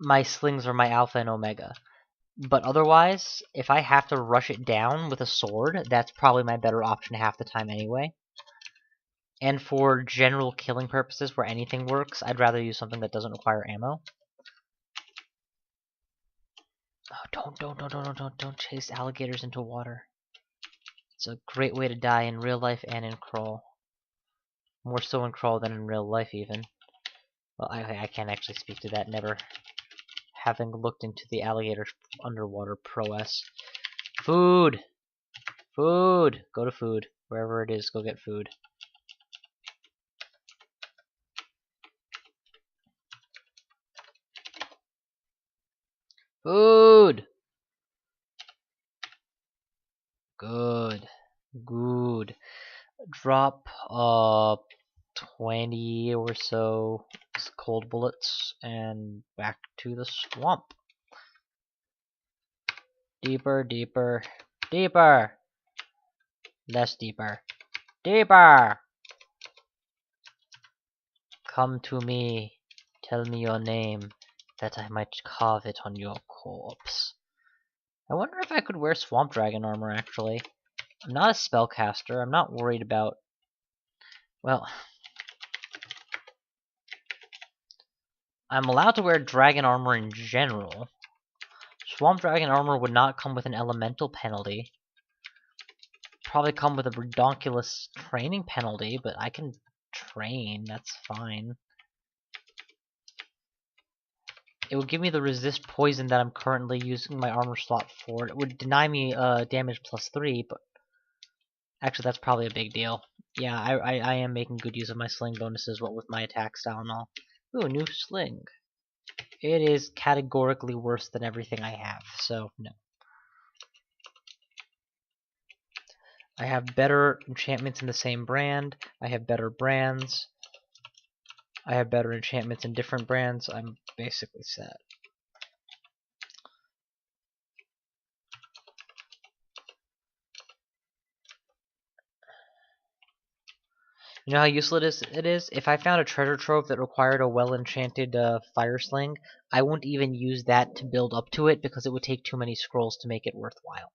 my slings are my alpha and omega. But otherwise, if I have to rush it down with a sword, that's probably my better option half the time anyway. And for general killing purposes where anything works, I'd rather use something that doesn't require ammo. Oh, don't chase alligators into water. It's a great way to die in real life and in crawl. More so in crawl than in real life even. Well, I can't actually speak to that, never having looked into the alligator underwater prowess. Food! Food! Go to food. Wherever it is, go get food. Food! Good. Good. Drop 20 or so cold bullets and back to the swamp. Deeper, deeper, deeper! Less deeper. Deeper! Come to me. Tell me your name, that I might carve it on your corpse. I wonder if I could wear swamp dragon armor, actually. I'm not a spellcaster. I'm not worried about... Well... I'm allowed to wear dragon armor in general. Swamp dragon armor would not come with an elemental penalty. Probably come with a redonkulous training penalty, but I can train. That's fine. It would give me the resist poison that I'm currently using my armor slot for. It would deny me damage +3, but actually that's probably a big deal. Yeah, I am making good use of my sling bonuses, what with my attack style and all. Ooh, a new sling. It is categorically worse than everything I have, so no. I have better enchantments in the same brand. I have better brands. I have better enchantments in different brands. I'm basically set. You know how useful it is? If I found a treasure trove that required a well-enchanted fire sling, I wouldn't even use that to build up to it because it would take too many scrolls to make it worthwhile.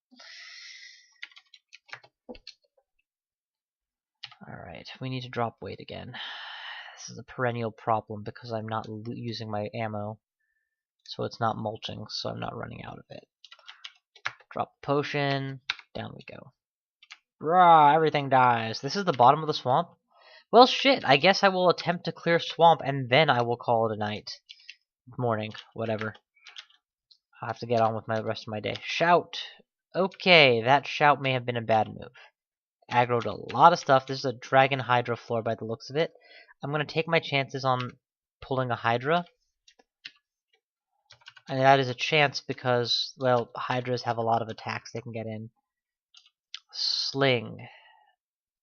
Alright, we need to drop weight again. This is a perennial problem because I'm not using my ammo. So it's not mulching, so I'm not running out of it. Drop potion. Down we go. Rah! Everything dies. This is the bottom of the swamp? Well, shit. I guess I will attempt to clear swamp, and then I will call it a night. Morning. Whatever. I'll have to get on with the rest of my day. Shout! Okay, that shout may have been a bad move. Aggroed a lot of stuff. This is a dragon hydra floor by the looks of it. I'm going to take my chances on pulling a hydra. And that is a chance because, well, hydras have a lot of attacks they can get in. Sling.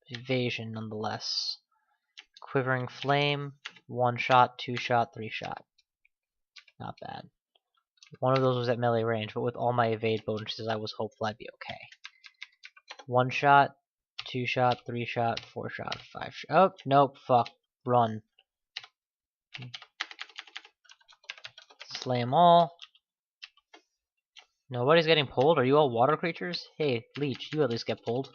Evasion, nonetheless. Quivering flame. 1 shot, 2 shot, 3 shot. Not bad. One of those was at melee range, but with all my evade bonuses, I was hopeful I'd be okay. 1 shot, 2 shot, 3 shot, 4 shot, 5 shot. Oh, nope, fuck. Run. Slay them all. Nobody's getting pulled? Are you all water creatures? Hey, Leech, you at least get pulled.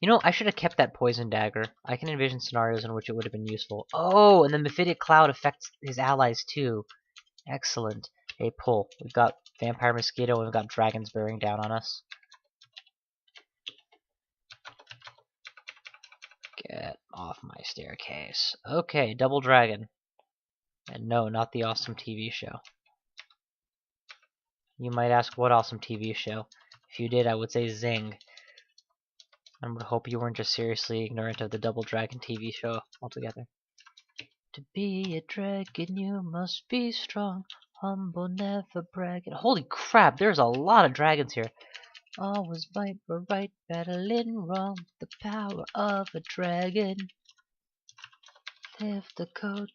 You know, I should have kept that poison dagger. I can envision scenarios in which it would have been useful. Oh, and the Mephitic Cloud affects his allies too. Excellent. Hey, pull. We've got Vampire Mosquito and we've got dragons bearing down on us. Get off my staircase. Okay, double dragon. And no, not the awesome TV show. You might ask, what awesome TV show? If you did, I would say Zing. I would hope you weren't just seriously ignorant of the Double Dragon TV show altogether. To be a dragon, you must be strong, humble, never bragging. Holy crap, there's a lot of dragons here. Always fight for right, battling wrong, the power of a dragon. Live the code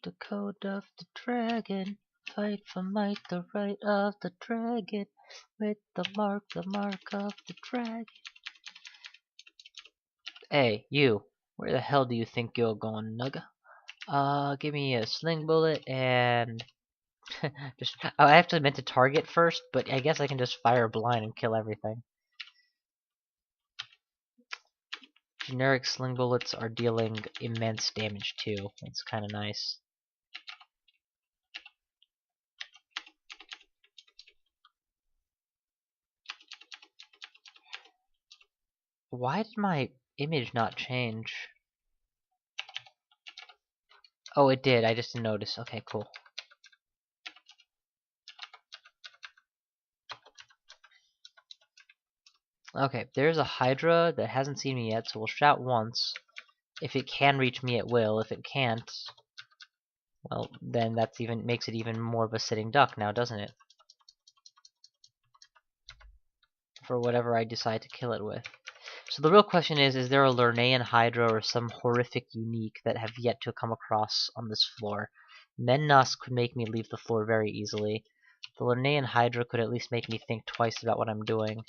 of the dragon. Fight for might, the right of the dragon. With the mark of the dragon. Hey, you. Where the hell do you think you're going, Nugga? Give me a sling bullet and... just... Oh, I actually meant to target first, but I guess I can just fire blind and kill everything. Generic sling bullets are dealing immense damage too. It's kind of nice. Why did my image not change? Oh, it did. I just didn't notice. Okay, cool. Okay, there's a Hydra that hasn't seen me yet, so we'll shout once. If it can reach me, it will. If it can't, well, then that's even makes it even more of a sitting duck now, doesn't it? For whatever I decide to kill it with. So the real question is there a Lernaean Hydra or some horrific unique that have yet to come across on this floor? Mennas could make me leave the floor very easily. The Lernaean Hydra could at least make me think twice about what I'm doing.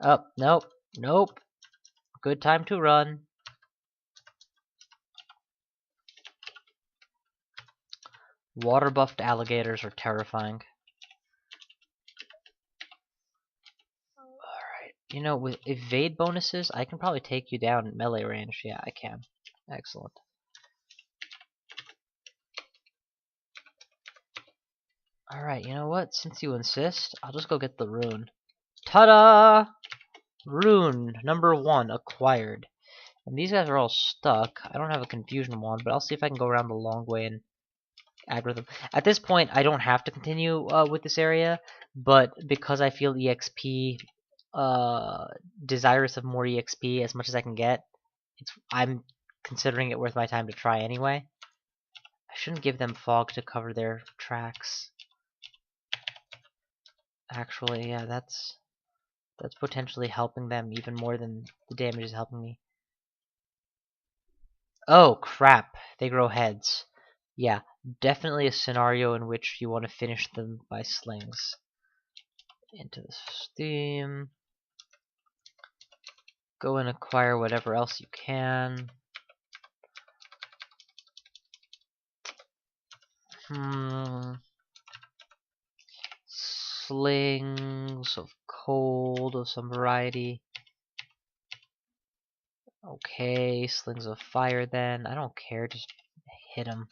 Oh, nope, nope. Good time to run. Water buffed alligators are terrifying. Alright, you know, with evade bonuses, I can probably take you down at melee range. Yeah, I can. Excellent. Alright, you know what? Since you insist, I'll just go get the rune. Ta-da! Rune number 1 acquired. And these guys are all stuck. I don't have a confusion wand, but I'll see if I can go around the long way and aggro them. At this point, I don't have to continue with this area, but because I feel EXP, desirous of more EXP as much as I can get, I'm considering it worth my time to try anyway. I shouldn't give them fog to cover their tracks. Actually, yeah, that's potentially helping them even more than the damage is helping me. Oh, crap. They grow heads. Yeah, definitely a scenario in which you want to finish them by slings. Into the steam. Go and acquire whatever else you can. Slings of cold of some variety. Okay, slings of fire then. I don't care, just hit him.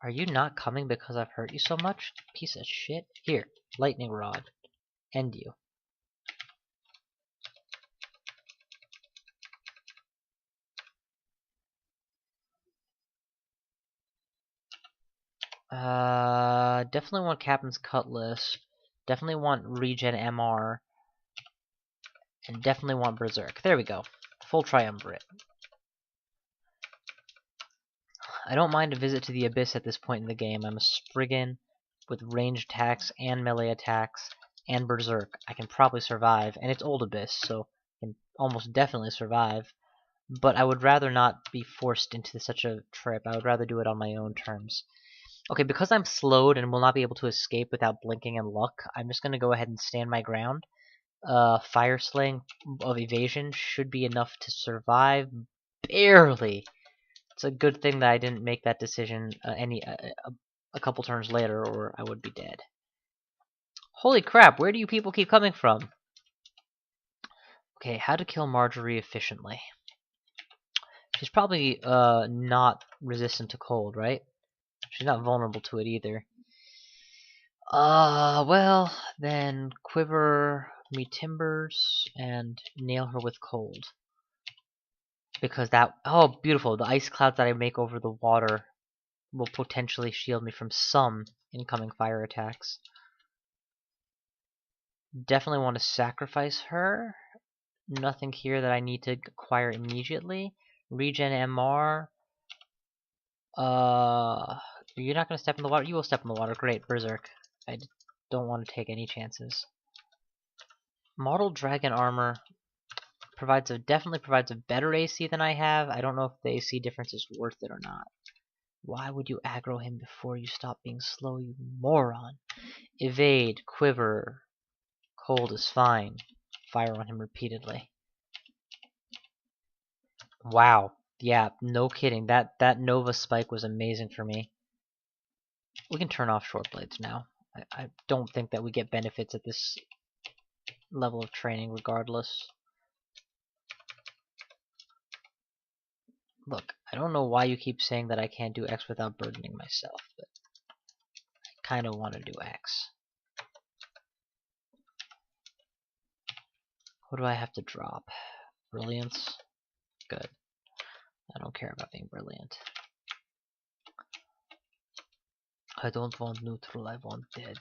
Are you not coming because I've hurt you so much? Piece of shit. Here, lightning rod. End you. Definitely want Captain's Cutlass. Definitely want Regen MR. And definitely want Berserk. There we go. Full triumvirate. I don't mind a visit to the Abyss at this point in the game. I'm a Spriggan with ranged attacks and melee attacks and Berserk. I can probably survive. And it's Old Abyss, so I can almost definitely survive. But I would rather not be forced into such a trip. I would rather do it on my own terms. Okay, because I'm slowed and will not be able to escape without blinking and luck, I'm just going to go ahead and stand my ground. Fire Sling of evasion should be enough to survive. Barely. It's a good thing that I didn't make that decision a couple turns later, or I would be dead. Holy crap, where do you people keep coming from? Okay, how to kill Marjorie efficiently. She's probably not resistant to cold, right? She's not vulnerable to it either. Well, then quiver me timbers and nail her with cold. Because that, oh beautiful, the ice clouds that I make over the water will potentially shield me from some incoming fire attacks. Definitely want to sacrifice her. Nothing here that I need to acquire immediately. Regen MR. You're not going to step in the water? You will step in the water. Great, Berserk. I don't want to take any chances. Model Dragon Armor definitely provides a better AC than I have. I don't know if the AC difference is worth it or not. Why would you aggro him before you stop being slow, you moron? Evade, quiver, cold is fine. Fire on him repeatedly. Wow. Yeah, no kidding. That Nova spike was amazing for me. We can turn off short blades now. I don't think that we get benefits at this level of training regardless. Look, I don't know why you keep saying that I can't do X without burdening myself, but I kind of want to do X. What do I have to drop? Brilliance? Good. I don't care about being brilliant. I don't want neutral, I want dead.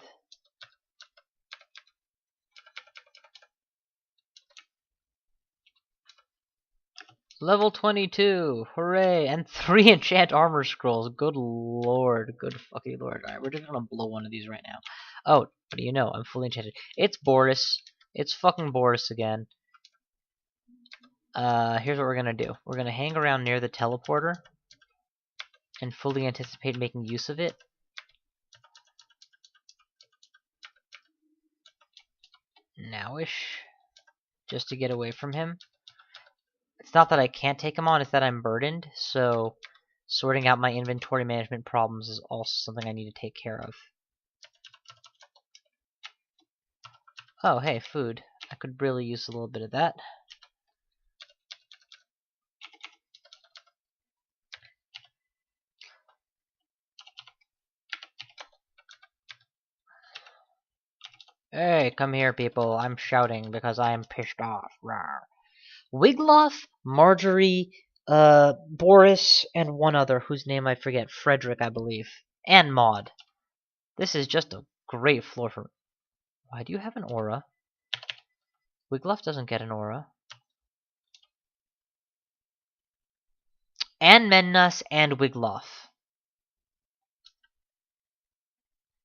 Level 22! Hooray! And 3 enchant armor scrolls. Good lord. Good fucking lord. Alright, we're just gonna blow one of these right now. Oh, what do you know? I'm fully enchanted. It's Boris. It's fucking Boris again. Here's what we're gonna do. We're gonna hang around near the teleporter and fully anticipate making use of it. Nowish. Just to get away from him. It's not that I can't take him on, it's that I'm burdened, so sorting out my inventory management problems is also something I need to take care of. Oh, hey, food. I could really use a little bit of that. Hey, come here, people. I'm shouting because I am pissed off. Rawr. Wigloff, Marjorie, Boris, and one other whose name I forget. Frederick, I believe. And Maud. This is just a great floor for... Why do you have an aura? Wigloff doesn't get an aura. And Mennas and Wigloff.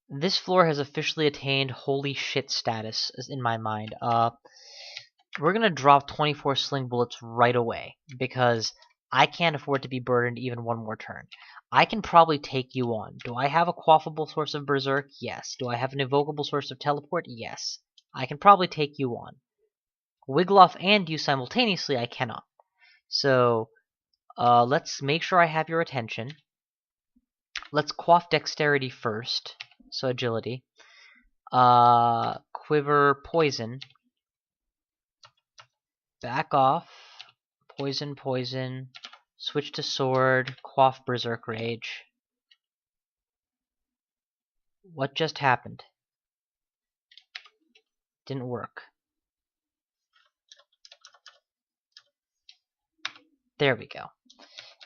This floor has officially attained holy shit status in my mind. We're gonna drop 24 sling bullets right away because I can't afford to be burdened even one more turn. I can probably take you on. Do I have a quaffable source of berserk? Yes. Do I have an evocable source of teleport? Yes. I can probably take you on. Wigloff and you simultaneously I cannot. So let's make sure I have your attention. Let's quaff dexterity first. So agility. Quiver poison. Back off. Poison, poison. Switch to sword. Quaff berserk rage. What just happened? Didn't work. There we go.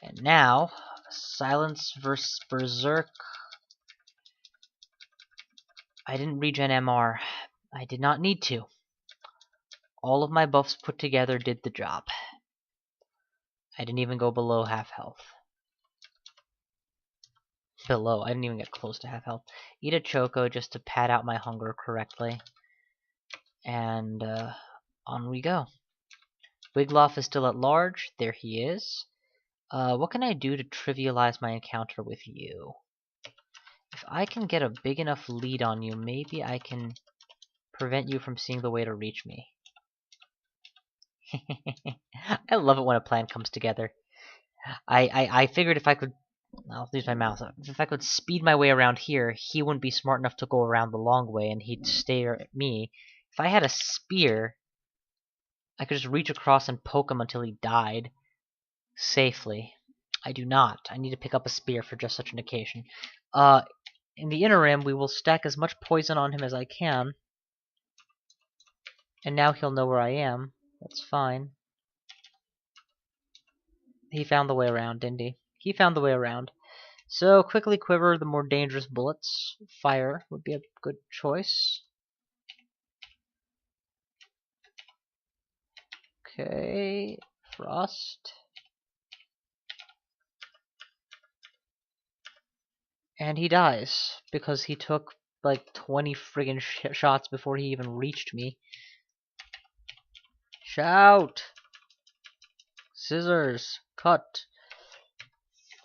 And now, silence versus berserk. I didn't regen MR. I did not need to. All of my buffs put together did the job. I didn't even go below half health. Below, I didn't even get close to half health. Eat a choco just to pad out my hunger correctly. And on we go. Wigloff is still at large. There he is. What can I do to trivialize my encounter with you? If I can get a big enough lead on you, maybe I can prevent you from seeing the way to reach me. I love it when a plan comes together. I figured if I could I'll use my mouse. If I could speed my way around here, he wouldn't be smart enough to go around the long way, and he'd stare at me. If I had a spear, I could just reach across and poke him until he died safely. I do not. I need to pick up a spear for just such an occasion. In the interim, we will stack as much poison on him as I can. And now he'll know where I am. That's fine. He found the way around, didn't he? He found the way around. So, quickly quiver the more dangerous bullets. Fire would be a good choice. Okay, frost. And he dies, because he took like 20 friggin' shots before he even reached me. Shout! Scissors! Cut!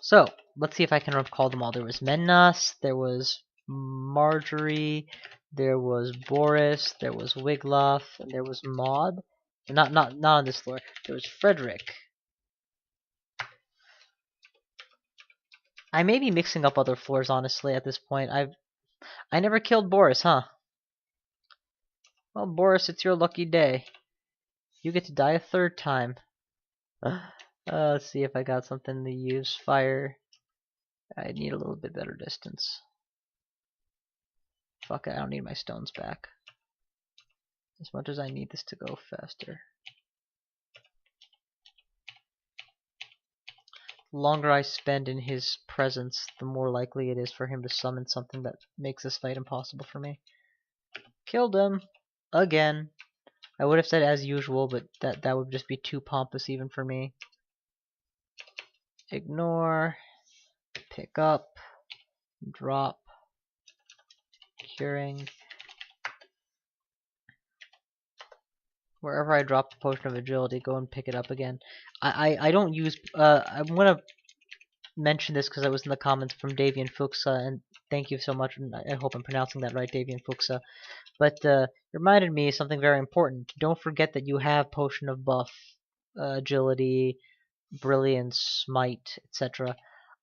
So, let's see if I can recall them all. There was Mennas, there was Marjorie, there was Boris, there was Wiglaf, and there was Maud. Not on this floor. There was Frederick. I may be mixing up other floors, honestly, at this point. I never killed Boris, huh? Well, Boris, it's your lucky day. You get to die a third time. Let's see if I got something to use. Fire. I need a little bit better distance. Fuck it, I don't need my stones back. As much as I need this to go faster. The longer I spend in his presence, the more likely it is for him to summon something that makes this fight impossible for me. Killed him. Again. I would have said as usual, but that would just be too pompous even for me. Ignore. Pick up. Drop. Curing. Wherever I drop the potion of agility, go and pick it up again. I don't use. I'm gonna mention this because I was in the comments from Davian Fuchsa, and thank you so much. And I hope I'm pronouncing that right, Davian Fuchsa. But reminded me of something very important. Don't forget that you have potion of buff, agility, brilliance, smite, etc.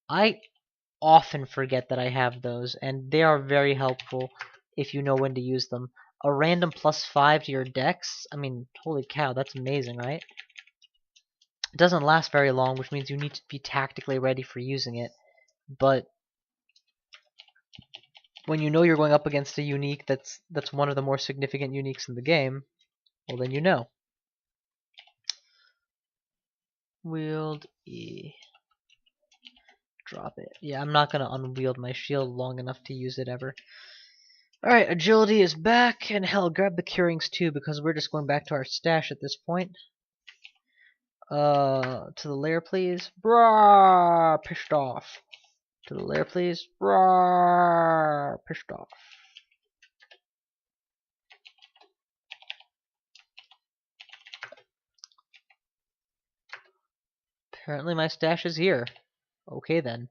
I often forget that I have those, and they are very helpful if you know when to use them. A random +5 to your dex, I mean, holy cow, that's amazing, right? It doesn't last very long, which means you need to be tactically ready for using it. But when you know you're going up against a unique that's one of the more significant uniques in the game, well then you know. Wield E. Drop it. Yeah, I'm not gonna unwield my shield long enough to use it ever. Alright, agility is back, and hell, grab the curings too, because we're just going back to our stash at this point. To the lair, please. Brah! Pissed off. To the lair, please. Brah! Pissed off. Apparently my stash is here. Okay then.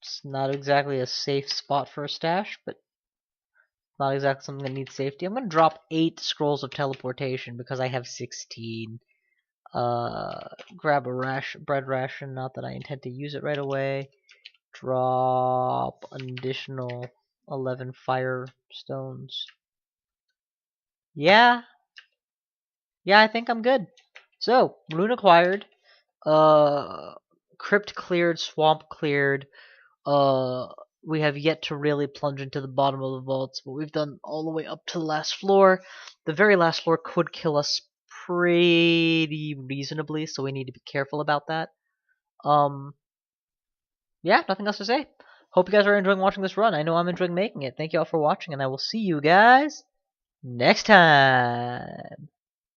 It's not exactly a safe spot for a stash, but not exactly something that needs safety. I'm gonna drop 8 scrolls of teleportation because I have 16. Grab a bread ration, not that I intend to use it right away. Drop an additional 11 fire stones. Yeah, I think I'm good. So, rune acquired, crypt cleared, swamp cleared. We have yet to really plunge into the bottom of the vaults, but we've done all the way up to the last floor. The very last floor could kill us pretty reasonably, so we need to be careful about that. Yeah, nothing else to say. Hope you guys are enjoying watching this run. I know I'm enjoying making it. Thank you all for watching, and I will see you guys next time.